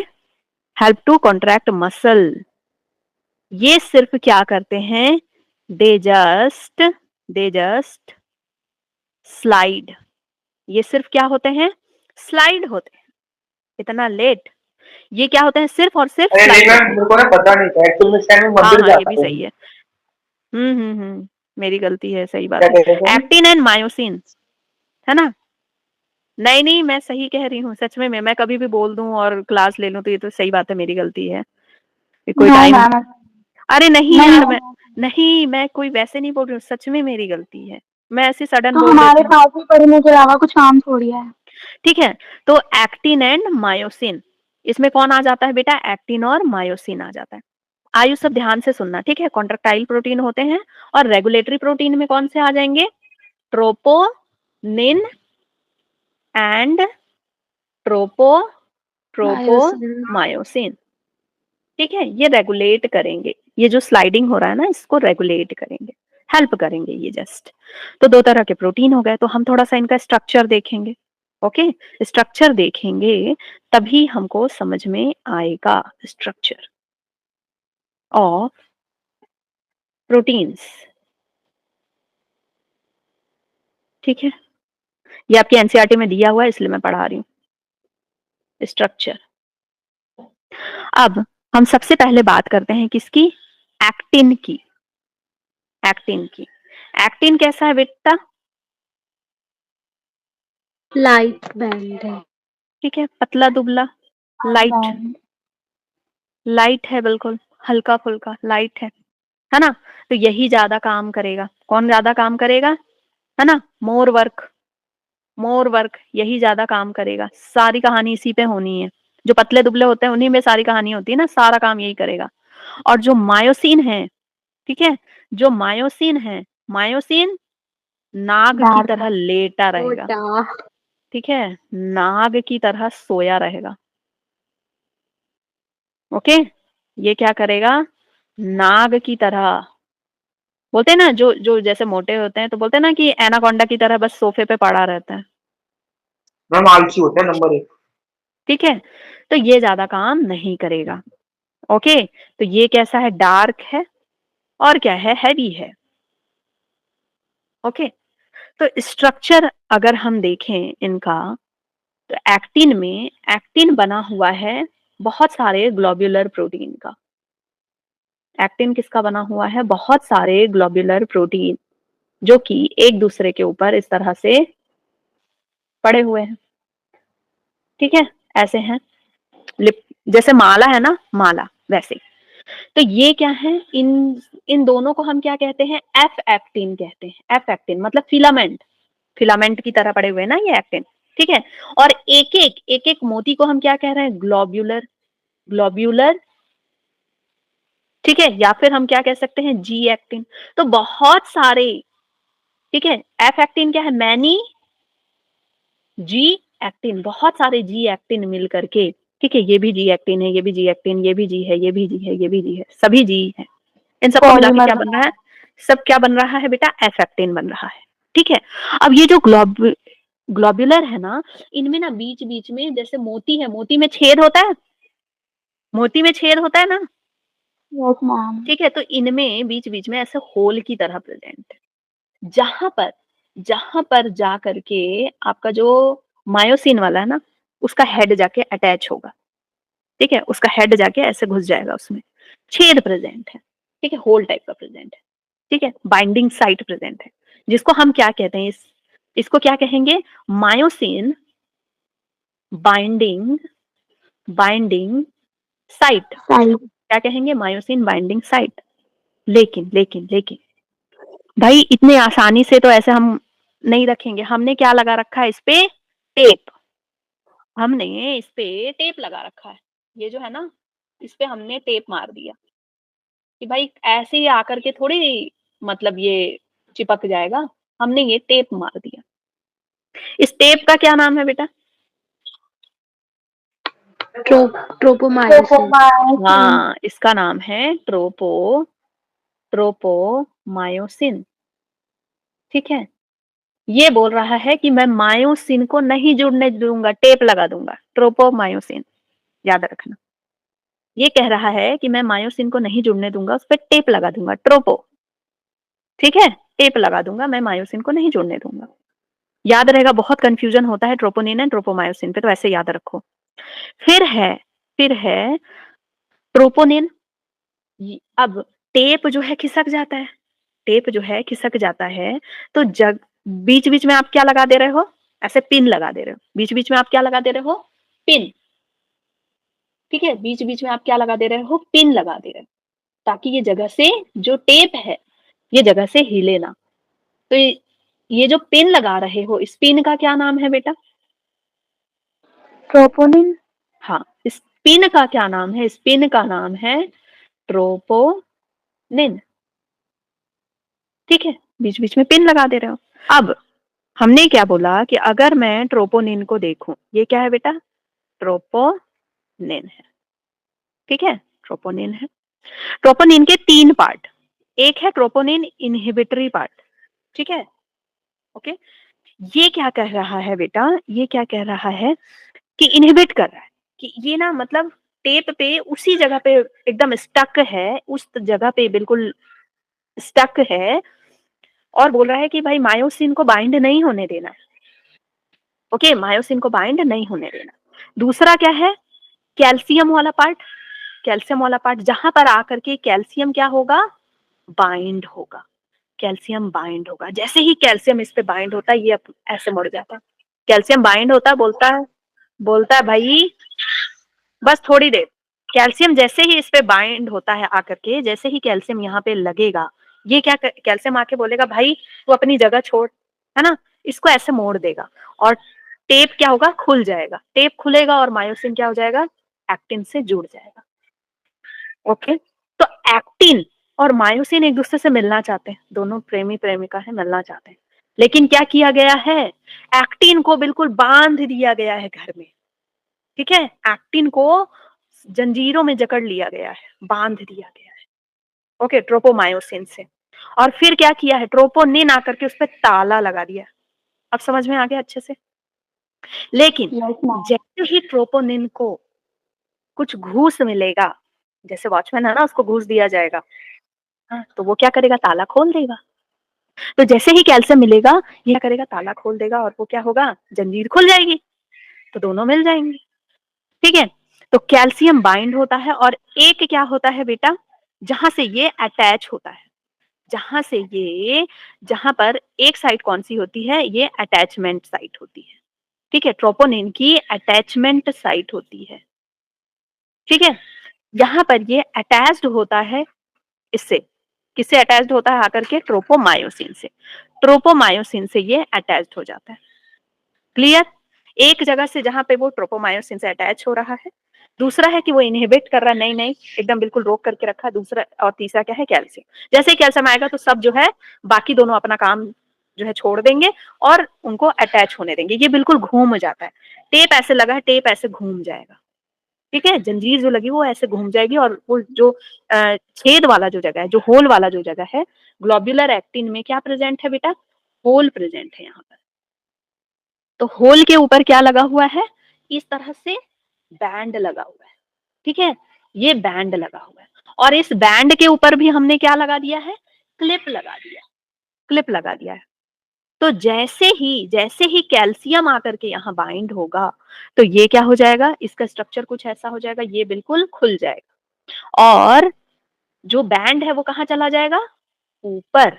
A: help to contract muscle. ये सिर्फ क्या करते हैं? They just slide. ये सिर्फ क्या होते हैं? स्लाइड होते हैं। इतना लेट, ये क्या होते हैं? सिर्फ और सिर्फ
D: अरे नहीं
A: स्लाइड
D: मैम,
A: होते हैं।
D: मेरे को ना पता नहीं था एक्चुअली, मैं शायद
A: हाँ
D: मंदिर
A: हाँ, ये भी
D: जाता हूँ।
A: सही है। मेरी गलती है, सही
D: क्या
A: बात है।
D: कह रहे थे?
A: एक्टिन एंड मायोसिन, है ना? नहीं नहीं, मैं सही कह रही हूँ सच में। मैं कभी भी बोल दूं और क्लास ले लूं तो ये तो सही बात है, मेरी गलती है। ये कोई
B: नो
A: टाइम,
B: मैम,
A: अरे नहीं
B: नहीं
A: यार,
B: मैम,
A: मैं नहीं, मैं कोई वैसे नहीं बोल रही हूँ, सच में मेरी गलती है। मैं ऐसे सडन
B: तो
A: बोल
B: हमारे
A: देती हूँ।
B: पास ही पढ़ने के अलावा कुछ काम थोड़ी है।
A: ठीक है, तो एक्टिन एंड मायोसिन, इसमें कौन आ जाता है बेटा? एक्टिन और मायोसिन आ जाता है। आयु सब ध्यान से सुनना, ठीक है। कॉन्ट्रैक्टाइल प्रोटीन होते हैं, और रेगुलेटरी प्रोटीन में कौन से आ जाएंगे? Troponin and
C: myosin.
A: ट्रोपोमायोसिन। ठीक है, ये रेगुलेट करेंगे, ये जो स्लाइडिंग हो रहा है ना इसको रेगुलेट करेंगे, हेल्प करेंगे ये जस्ट। तो दो तरह के प्रोटीन हो गए, तो हम थोड़ा सा इनका स्ट्रक्चर देखेंगे। ओके, स्ट्रक्चर देखेंगे तभी हमको समझ में आएगा स्ट्रक्चर ऑफ प्रोटीन्स। ठीक है, ये आपकी एनसीईआरटी में दिया हुआ है इसलिए मैं पढ़ा रही हूँ स्ट्रक्चर। अब हम सबसे पहले बात करते हैं किसकी? एक्टिन की। एक्टिन की। एक्टिन कैसा है बेटा?
C: लाइट बैंड है।
A: ठीक है, पतला दुबला, लाइट, लाइट है, बिल्कुल हल्का फुल्का लाइट है ना? तो यही ज्यादा काम करेगा। कौन ज्यादा काम करेगा? है ना? मोर वर्क, मोर वर्क, यही ज्यादा काम करेगा। सारी कहानी इसी पे होनी है। जो पतले दुबले होते हैं उन्हीं में सारी कहानी होती है ना, सारा काम यही करेगा। और जो मायोसिन है, ठीक है, जो मायोसिन है, मायोसिन नाग की
B: डार्क
A: तरह लेटा रहेगा।
C: मोटा।
A: ठीक है, नाग की तरह सोया रहेगा। ओके, ये क्या करेगा? नाग की तरह, बोलते हैं ना, जो जो जैसे मोटे होते हैं तो बोलते हैं ना कि एनाकोंडा की तरह बस सोफे पे पड़ा रहता है।
D: मैम आलसी होते हैं नंबर 1।
A: ठीक है, तो ये ज्यादा काम नहीं करेगा। ओके, तो ये कैसा है? डार्क है, और क्या है? हैवी है। ओके, तो स्ट्रक्चर अगर हम देखें इनका, तो एक्टिन में, एक्टिन बना हुआ है बहुत सारे ग्लोब्यूलर प्रोटीन का। एक्टिन किसका बना हुआ है? बहुत सारे ग्लोब्यूलर प्रोटीन, जो कि एक दूसरे के ऊपर इस तरह से पड़े हुए हैं। ठीक है, ऐसे हैं, जैसे माला है ना, माला वैसे। तो ये क्या है? इन इन दोनों को हम क्या कहते हैं? एफ एक्टिन कहते हैं। एफ एक्टिन मतलब फिलामेंट, फिलामेंट की तरह पड़े हुए हैं ना ये एक्टिन। ठीक है, और एक एक मोती को हम क्या कह रहे हैं? ग्लोब्यूलर। ग्लोब्यूलर, ठीक है, या फिर हम क्या कह सकते हैं, जी एक्टिन। तो बहुत सारे, ठीक है, एफ एक्टिन क्या है, मैनी, जी एक्टिन, बहुत सारे जी एक्टिन मिल करके, ठीक है, ये भी जी एक्टिन है, ये भी जी एक्टिन, ये भी जी है, ये भी जी है, ये भी जी है, सभी जी है। इन सबको मिला के
B: पॉलीमर
A: क्या बन रहा है, सब क्या बन रहा है बेटा, एफ एक्टिन बन रहा है। ठीक है, अब ये जो ग्लोब्यूलर है ना, इनमें ना बीच बीच में जैसे मोती है, मोती में छेद होता है, मोती में छेद होता है ना,
B: यस मैम।
A: ठीक है, तो इनमें बीच बीच में ऐसे होल की तरह प्रेजेंट है, जहां पर जा करके आपका जो मायोसिन वाला है ना, उसका हेड जाके अटैच होगा, ठीक है, उसका हेड जाके ऐसे घुस जाएगा, उसमें छेद प्रेजेंट है, ठीक है, होल टाइप का प्रेजेंट है, ठीक है, बाइंडिंग साइट प्रेजेंट है, जिसको हम क्या कहते हैं, इसको क्या कहेंगे, myosin binding binding site,
B: side.
A: क्या कहेंगे, मायोसिन बाइंडिंग साइट। लेकिन लेकिन लेकिन भाई इतने आसानी से तो ऐसे हम नहीं रखेंगे, हमने क्या लगा रखा है इस पे, टेप, हमने इस पे टेप लगा रखा है, ये जो है ना, इस पे हमने टेप मार दिया कि भाई ऐसे ही आकर के थोड़ी, मतलब ये चिपक जाएगा, हमने ये टेप मार दिया। इस टेप का क्या नाम है बेटा,
C: ट्रोपोमायोसिन।
B: ट्रोपोमायोसिन।
A: हाँ, इसका नाम है ट्रोपोमायोसिन, ठीक है, ये बोल रहा है कि मैं मायोसिन को नहीं जुड़ने दूंगा, टेप लगा दूंगा, ट्रोपोमायोसिन, याद रखना, ये कह रहा है कि मैं मायोसिन को नहीं जुड़ने दूंगा, उस पर टेप लगा दूंगा, ट्रोपो, ठीक है, टेप लगा दूंगा, मैं मायोसिन को नहीं जुड़ने दूंगा। याद रहेगा, बहुत कंफ्यूजन होता है ट्रोपोनिन एंड ट्रोपोमायोसिन पे, तो ऐसे याद रखो। फिर है ट्रोपोनिन। अब टेप जो है खिसक जाता है, टेप जो है खिसक जाता है, तो जग बीच बीच में आप क्या लगा दे रहे हो, ऐसे पिन लगा दे रहे हो, बीच बीच में आप क्या लगा दे रहे हो, पिन, ठीक है, बीच बीच में आप क्या लगा दे रहे हो, पिन लगा दे रहे हो, ताकि ये जगह से जो टेप है, ये जगह से हिले ना। तो ये जो पिन लगा रहे हो, इस पिन का क्या नाम है बेटा,
B: ट्रोपोनिन।
A: हाँ, इस पिन का क्या नाम है, इस पिन का नाम है ट्रोपोनिन, ठीक है, बीच बीच में पिन लगा दे रहे हो। अब हमने क्या बोला कि अगर मैं ट्रोपोनिन को देखूं, ये क्या है बेटा, ट्रोपोनिन है, ठीक है, ट्रोपोनिन है। ट्रोपोनिन के 3 पार्ट, एक है ट्रोपोनिन इनहिबिटरी पार्ट, ठीक है, ओके, ये क्या कह रहा है बेटा, ये क्या कह रहा है कि इनहिबिट कर रहा है, कि ये ना मतलब टेप पे उसी जगह पे एकदम स्टक है, उस जगह पे बिल्कुल स्टक है, और बोल रहा है कि भाई मायोसिन को बाइंड नहीं होने देना, ओके, मायोसिन को बाइंड नहीं होने देना। दूसरा क्या है, कैल्शियम वाला पार्ट, कैल्शियम वाला पार्ट, जहां पर आकर के कैल्शियम क्या होगा, बाइंड होगा, कैल्शियम बाइंड होगा, जैसे ही कैल्शियम इस पे बाइंड होता है, ये ऐसे मुड़ जाता है, कैल्शियम बाइंड होता है, बोलता है भाई बस थोड़ी देर, कैल्शियम जैसे ही इस पे बाइंड होता है आकर के, जैसे ही कैल्शियम यहाँ पे लगेगा, ये क्या कैल्शियम आके बोलेगा भाई तू अपनी जगह छोड़, है ना, इसको ऐसे मोड़ देगा, और टेप क्या होगा, खुल जाएगा, टेप खुलेगा और मायोसिन क्या हो जाएगा, एक्टिन से जुड़ जाएगा, ओके। तो एक्टिन और मायोसिन एक दूसरे से मिलना चाहते हैं, दोनों प्रेमी प्रेमिका है, मिलना चाहते हैं, लेकिन क्या किया गया है, एक्टिन को बिल्कुल बांध दिया गया है घर में, ठीक है, एक्टिन को जंजीरों में जकड़ लिया गया है, बांध दिया गया है, ओके, ट्रोपोमायोसिन से। और फिर क्या किया है, ट्रोपोनिन आकर के उस पर ताला लगा दिया। अब समझ में आ गया अच्छे से। लेकिन
B: यस मैम।
A: जैसे ही ट्रोपोनिन को कुछ घूस मिलेगा, जैसे वॉचमैन है ना, उसको घूस दिया जाएगा, हाँ, तो वो क्या करेगा, ताला खोल देगा। तो जैसे ही कैल्शियम मिलेगा, ये क्या करेगा, ताला खोल देगा, और वो क्या होगा, जंजीर खुल जाएगी, तो दोनों मिल जाएंगे, ठीक है। तो कैल्शियम बाइंड होता है, और एक क्या होता है बेटा, जहां से ये अटैच होता है, जहां से ये, जहां पर एक साइट कौन सी होती है, ये अटैचमेंट साइट होती है, ठीक है, ट्रोपोनिन की अटैचमेंट साइट होती है, ठीक है, यहाँ पर ये अटैच्ड होता है, इससे किससे अटैच्ड होता है, आकर के ट्रोपोमायोसिन से, ट्रोपोमायोसिन से ये अटैच्ड हो जाता है, क्लियर। एक जगह से जहां पे वो ट्रोपोमायोसिन से अटैच हो रहा है, दूसरा है कि वो इनहिबिट कर रहा है, नहीं एकदम बिल्कुल रोक करके रखा है। दूसरा और तीसरा क्या है, कैल्शियम। जैसे ही कैल्शियम आएगा तो सब जो है बाकी दोनों अपना काम जो है छोड़ देंगे और उनको अटैच होने देंगे। ये बिल्कुल घूम जाता है, टेप ऐसे लगा है, टेप ऐसे घूम जाएगा, ठीक है। जंजीर जो लगी वो ऐसे घूम जाएगी और वो जो छेद वाला जो जगह है, जो होल वाला जो जगह है, ग्लोब्यूलर एक्टिन में क्या प्रेजेंट है बेटा, होल प्रेजेंट है यहाँ पर। तो होल के ऊपर क्या लगा हुआ है, इस तरह से बैंड लगा हुआ है, ठीक है। ये बैंड लगा हुआ है और इस बैंड के ऊपर भी हमने क्या लगा दिया है, क्लिप लगा दिया, क्लिप लगा दिया है। तो जैसे ही कैल्शियम आकर के यहाँ बाइंड होगा तो ये क्या हो जाएगा, इसका स्ट्रक्चर कुछ ऐसा हो जाएगा, ये बिल्कुल खुल जाएगा और जो बैंड है वो कहाँ चला जाएगा, ऊपर,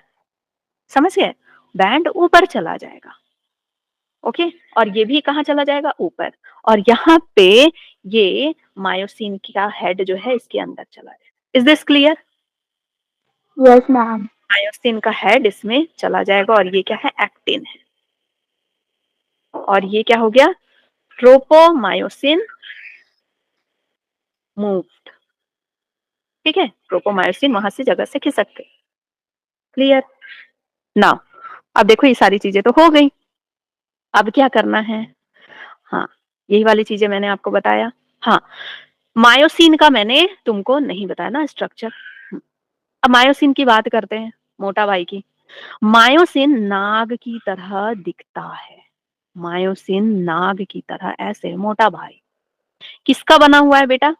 A: समझ गए, बैंड ऊपर चला जाएगा, ओके। और ये भी कहाँ चला जाएगा, ऊपर। और यहाँ पे ये मायोसिन का हेड जो है इसके अंदर चला जाएगा। Is this clear?
B: Yes ma'am.
A: Myosin का हेड इसमें चला जाएगा और ये क्या है, एक्टिन है। और ये क्या हो गया, ट्रोपोमायोसिन मूव्ड, ठीक है। ट्रोपोमायोसिन वहां से जगह से खिसक गई। Clear now? अब देखो ये सारी चीजें तो हो गई, अब क्या करना है, हाँ यही वाली चीजें मैंने आपको बताया। हाँ, मायोसिन का मैंने तुमको नहीं बताया ना स्ट्रक्चर। अब मायोसिन की बात करते हैं, मोटा भाई की। मायोसिन नाग की तरह दिखता है, मायोसिन नाग की तरह ऐसे, मोटा भाई। किसका बना हुआ है बेटा,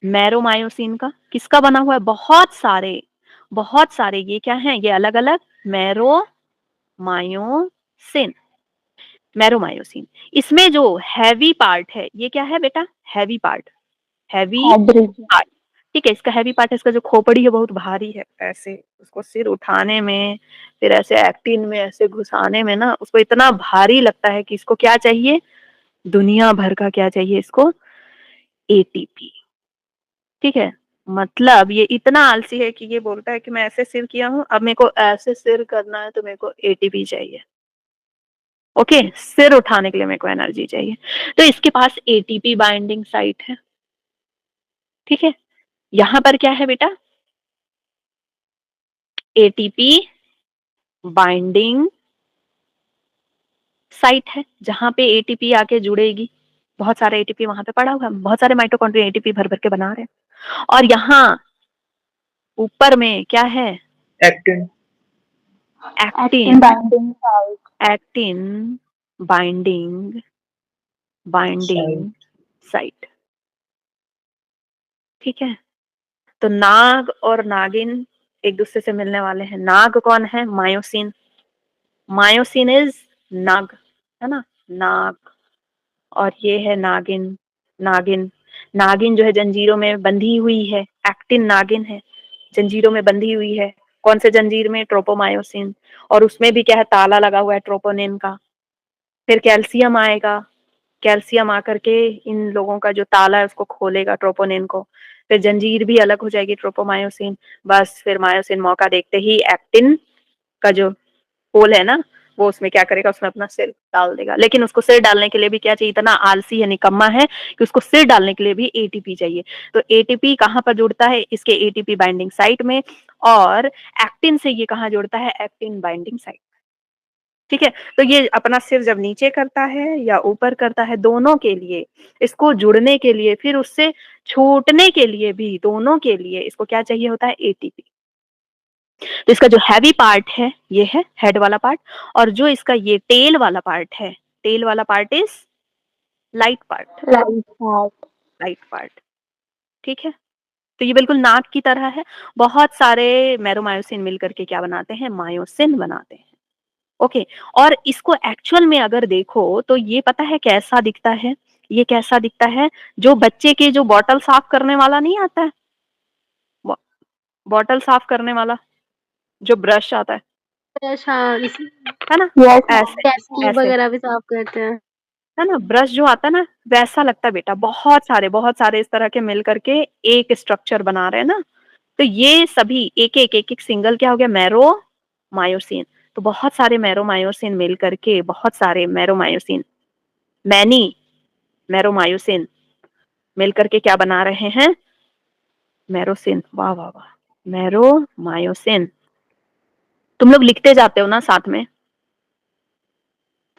A: मैरोमायोसिन का। किसका बना हुआ है, बहुत सारे ये क्या है, ये अलग अलग मैरोमायोसिन, मैरोमायोसिन। इसमें जो हैवी पार्ट है ये क्या है बेटा, हैवी पार्ट, हैवी पार्ट, ठीक है। इसका हैवी पार्ट है, इसका जो खोपड़ी है बहुत भारी है, ऐसे उसको सिर उठाने में, फिर ऐसे एक्टिन में ऐसे घुसाने में ना उसको इतना भारी लगता है कि इसको क्या चाहिए, दुनिया भर का क्या चाहिए इसको, एटीपी, ठीक है। मतलब ये इतना आलसी है कि ये बोलता है कि मैं ऐसे सिर किया हूं, अब मेरे को ऐसे सिर करना है तो मेरे को एटीपी चाहिए, ओके। सिर उठाने के लिए मेरे को एनर्जी चाहिए, तो इसके पास एटीपी बाइंडिंग साइट है, ठीक है। यहां पर क्या है बेटा, एटीपी बाइंडिंग साइट है, जहां पे एटीपी आके जुड़ेगी। बहुत सारे एटीपी वहां पे पड़ा हुआ है, बहुत सारे माइटोकॉन्ड्रिया एटीपी भर भर के बना रहे हैं। और यहाँ ऊपर में क्या है,
D: actin,
A: actin
B: binding site.
A: Actin binding site, ठीक है। तो नाग और नागिन एक दूसरे से मिलने वाले हैं। नाग कौन है, मायोसिन, मायोसिन इज नाग, है ना, नाग। और ये है नागिन, नागिन, नागिन जो है जंजीरों में बंधी हुई है, एक्टिन नागिन है, जंजीरों में बंधी हुई है। कौन से जंजीर में, ट्रोपोमायोसिन। और उसमें भी क्या है, ताला लगा हुआ है ट्रोपोनिन का। फिर कैल्शियम आएगा, कैल्शियम आकर के इन लोगों का जो ताला है उसको खोलेगा, ट्रोपोनिन को। फिर जंजीर भी अलग हो जाएगी, ट्रोपोमायोसिन। बस फिर मायोसिन मौका देखते ही एक्टिन का जो होल है ना, वो उसमें क्या करेगा, उसमें अपना सिर डाल देगा। लेकिन उसको सिर डालने के लिए भी क्या चाहिए, इतना आलसी है, निकम्मा है कि उसको सिर डालने के लिए भी एटीपी चाहिए। तो एटीपी कहाँ पर जुड़ता है, इसके एटीपी बाइंडिंग साइट में। और एक्टिन से ये कहाँ जुड़ता है, एक्टिन बाइंडिंग साइट, ठीक है। तो ये अपना सिर जब नीचे करता है या ऊपर करता है, दोनों के लिए, इसको जुड़ने के लिए, फिर उससे छूटने के लिए भी, दोनों के लिए इसको क्या चाहिए होता है, एटीपी। तो इसका जो हैवी पार्ट है ये है हेड वाला पार्ट, और जो इसका ये टेल वाला पार्ट है, टेल वाला part is light part, light part, ठीक है। तो ये बिल्कुल नाक की तरह है। बहुत सारे मैरोमायोसिन मिलकर के क्या बनाते हैं, मायोसिन बनाते हैं, ओके। और इसको एक्चुअल में अगर देखो तो ये पता है कैसा दिखता है, ये कैसा दिखता है, जो बच्चे के जो बॉटल साफ करने वाला नहीं आता है, बॉटल साफ करने वाला जो ब्रश आता
C: हाँ,
A: है ना, ऐसे
C: टेस्ट ट्यूब
A: ऐसे,
C: वगैरह भी साफ करते हैं।
A: है ना, ब्रश जो आता है ना, वैसा लगता है बेटा। बहुत सारे इस तरह के मिल करके एक स्ट्रक्चर बना रहे हैं ना। तो ये सभी एक सिंगल क्या हो गया, मैरोमायोसिन। तो बहुत सारे मैरोमायोसिन मिल करके, बहुत सारे मैरोमायोसिन, मैनी मैरोमायोसिन मिलकर के क्या बना रहे हैं? मैरोसिन। वाह वाह वाह, मैरोमायोसिन। तुम लोग लिखते जाते हो ना साथ में।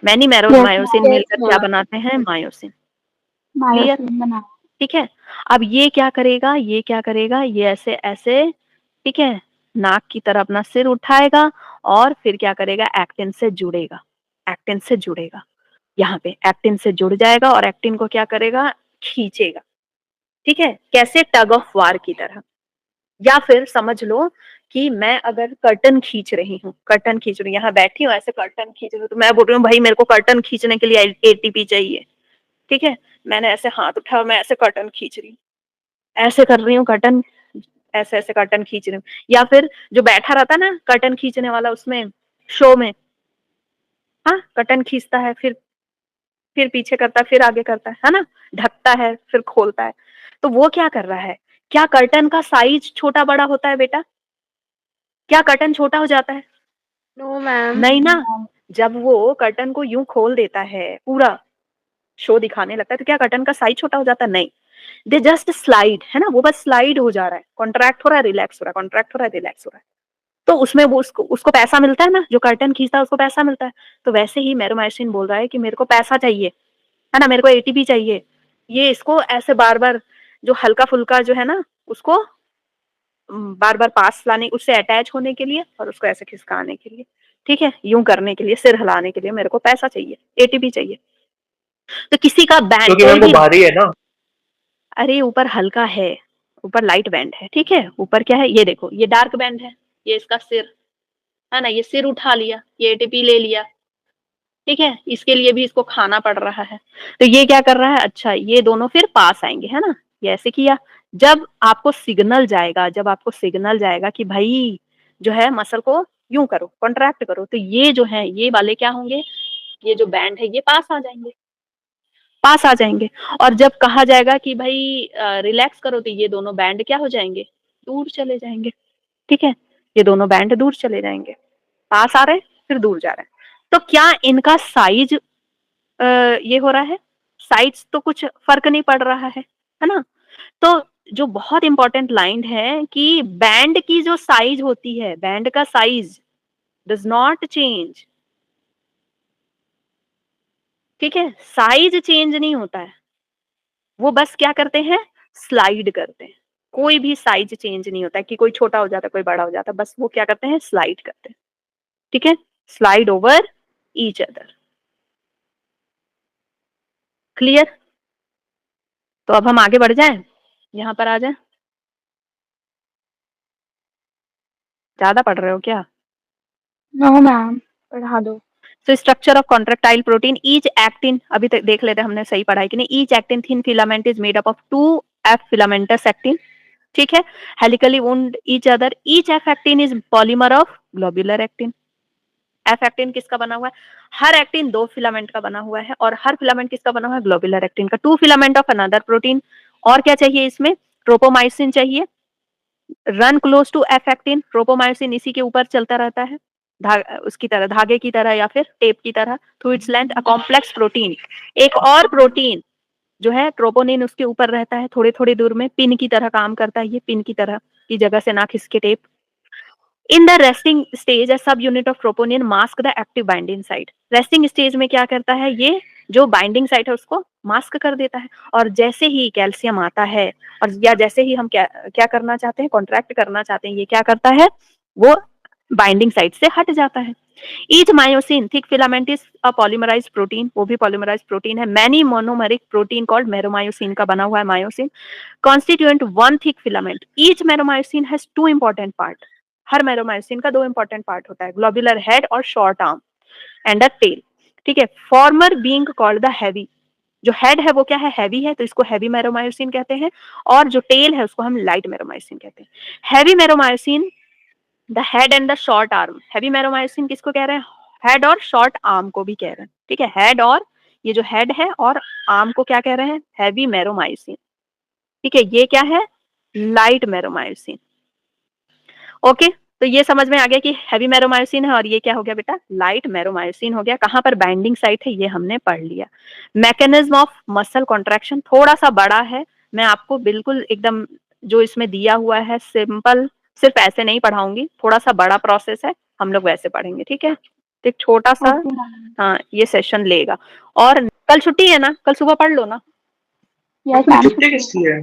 A: मैनी
B: यस
A: मैरोमायोसिन
B: मैम,
C: यस
A: मिलकर क्या
C: मैम।
A: बनाते हैं? मायोसिन। क्लियर?
B: मायोसिन बना।
A: ठीक है। अब ये क्या करेगा, ये क्या करेगा, ये ऐसे ऐसे, ठीक है, नाक की तरफ अपना सिर उठाएगा और फिर क्या करेगा? एक्टिन से जुड़ेगा, एक्टिन से जुड़ेगा। यहाँ पे एक्टिन से जुड़ जाएगा और एक्टिन को क्या करेगा? खींचेगा। ठीक है, कैसे? टग ऑफ वार की तरह। या फिर समझ लो कि मैं अगर कर्टन खींच रही हूँ, कर्टन खींच रही हूँ, यहाँ बैठी हूँ ऐसे कर्टन खींच रही हूँ, तो मैं बोल रही हूँ भाई मेरे को कर्टन खींचने के लिए एटीपी चाहिए। ठीक है, मैंने ऐसे हाथ उठा और मैं ऐसे कर्टन खींच रही हूँ, ऐसे कर रही हूँ कर्टन, ऐसे ऐसे कर्टन खींच रही हूँ। या फिर जो बैठा रहता है ना कर्टन खींचने वाला उसमें शो में, हाँ, कर्टन खींचता है, फिर पीछे करता है, फिर आगे करता है ना, ढकता है फिर खोलता है। तो वो क्या कर रहा है? क्या कर्टन का साइज छोटा बड़ा होता है बेटा? क्या कर्टन छोटा हो जाता है?
C: No ma'am.
A: नहीं ना। जब वो कर्टन को यूं खोल देता है, पूरा शो दिखाने लगता है, तो क्या कर्टन का साइज छोटा हो जाता है? नहीं, दे जस्ट स्लाइड, है ना, वो बस स्लाइड हो जा रहा है, कॉन्ट्रैक्ट हो रहा है, रिलैक्स हो रहा है, कॉन्ट्रैक्ट हो रहा है, रिलैक्स हो रहा है। तो उसमें वो उसको पैसा मिलता है ना, जो कर्टन खींचता है उसको पैसा मिलता है। तो वैसे ही मैरोमाइसिन बोल रहा है कि मेरे को पैसा चाहिए, है ना, मेरे को एटीपी चाहिए। ये इसको ऐसे बार बार जो हल्का फुल्का जो है ना उसको बार बार पास लाने, उससे अटैच होने के लिए और उसको ऐसे खिसकाने के लिए, ठीक है, यूं करने के लिए, सिर हिलाने के लिए मेरे को पैसा चाहिए, एटीपी चाहिए। तो किसी का बैंड,
D: क्योंकि
A: कोई
D: मैम वो
A: भी,
D: भारी है ना।
A: अरे ऊपर हल्का है, ऊपर लाइट बैंड है, ठीक है, ऊपर क्या है, ये देखो, ये डार्क बैंड है, ये इसका सिर है ना, ये सिर उठा लिया, ये एटीपी ले लिया, ठीक है, इसके लिए भी इसको खाना पड़ रहा है। तो ये क्या कर रहा है? अच्छा, ये दोनों फिर पास आएंगे, है ना, ये ऐसे किया। जब आपको सिग्नल जाएगा, जब आपको सिग्नल जाएगा कि भाई जो है मसल को यूं करो, कॉन्ट्रैक्ट करो, तो ये जो है ये वाले क्या होंगे? ये जो बैंड है ये पास आ जाएंगे, पास आ जाएंगे। और जब कहा जाएगा कि भाई रिलैक्स करो, तो ये दोनों बैंड क्या हो जाएंगे? दूर चले जाएंगे। ठीक है, ये दोनों बैंड दूर चले जाएंगे, पास आ रहे हैं फिर दूर जा रहे हैं। तो क्या इनका साइज ये हो रहा है? साइज तो कुछ फर्क नहीं पड़ रहा है ना। तो जो बहुत इंपॉर्टेंट लाइन है कि बैंड की जो साइज होती है, बैंड का साइज डज नॉट चेंज। ठीक है, साइज चेंज नहीं होता है, वो बस क्या करते हैं? स्लाइड करते हैं। कोई भी साइज चेंज नहीं होता है कि कोई छोटा हो जाता है कोई बड़ा हो जाता है, बस वो क्या करते हैं? स्लाइड करते हैं। ठीक है, slide over each other. Clear? तो अब हम आगे बढ़ जाएं, यहाँ पर आ जाएं। ज्यादा पढ़ रहे हो क्या?
B: नो मैम, पढ़ा दो।
A: तो structure of contractile protein, each actin, अभी तक देख लेते हैं हमने, सही पढ़ा है कि नहीं? Each actin thin filament is made up of 2 F filamentous actin, ठीक है, helically wound each other, each F actin is polymer of globular actin. F actin किसका बना हुआ है? हर एक्टिन 2 फिलामेंट का बना हुआ है, और हर फिलामेंट किसका बना हुआ है? ग्लोबुलर एक्टिन का। 2 फिलामेंट ऑफ अनदर प्रोटीन। और क्या चाहिए इसमें? ट्रोपोमाइसिन चाहिए, run close to F actin, tropomyosin इसी के ऊपर चलता रहता है, उसकी तरह, धागे की तरह या फिर टेप की तरह, through its length. A complex protein, एक और प्रोटीन जो है ट्रोपोनिन उसके ऊपर रहता है, थोड़ी थोड़ी दूर में, पिन की तरह काम करता है, ये पिन की तरह की जगह से ना खिसके tape. In the resting stage, subunit of troponin mask the active binding site. Resting stage में क्या करता है? ये जो बाइंडिंग साइट है उसको मास्क कर देता है, और जैसे ही कैल्शियम आता है, और या जैसे ही हम क्या करना चाहते हैं? कॉन्ट्रैक्ट करना चाहते हैं, ये क्या करता है? वो बाइंडिंग साइट से हट जाता है। Each myosin thick filament is a polymerised protein, वो भी पॉलीमराइज्ड प्रोटीन है। Many monomeric protein called meromyosin का बना हुआ है myosin, constituent one thick filament. Each meromyosin has 2 important part, हर मेरोमायोसिन का 2 इंपॉर्टेंट पार्ट होता है, ग्लोबुलर हेड और short arm and a tail. ठीक है, former being called the heavy, जो हेड है वो क्या है? हैवी है, तो इसको हैवी मेरोमायोसिन कहते हैं, और जो टेल है उसको हम लाइट मेरोमायोसिन कहते हैं। Heavy meromyosin, the head and the short arm. Heavy meromyosin किसको कह रहे हैं? हेड और शॉर्ट आर्म को भी कह रहे हैं। ठीक है, हेड और ये जो हेड है और आर्म को क्या कह रहे हैं? हैवी मेरोमायोसिन। ठीक है, ये क्या है? लाइट मेरोमायोसिन। ओके, तो ये समझ में आ गया कि हैवी मेरोमायोसिन है, और ये क्या हो गया बेटा? लाइट मेरोमायोसिन हो गया। कहां पर बाइंडिंग साइट है ये हमने पढ़ लिया। मैकेनिज्म ऑफ मसल कॉन्ट्रैक्शन थोड़ा सा बड़ा है, मैं आपको बिल्कुल एकदम जो इसमें दिया हुआ है सिंपल, सिर्फ ऐसे नहीं पढ़ाऊंगी, थोड़ा सा बड़ा प्रोसेस है, हम लोग वैसे पढ़ेंगे, ठीक है। तो एक छोटा सा
B: ओके मैम।
A: हाँ ये सेशन लेगा। और कल छुट्टी है ना, कल सुबह पढ़ लो ना।
B: यस मैम
D: छुट्टी किसकी है?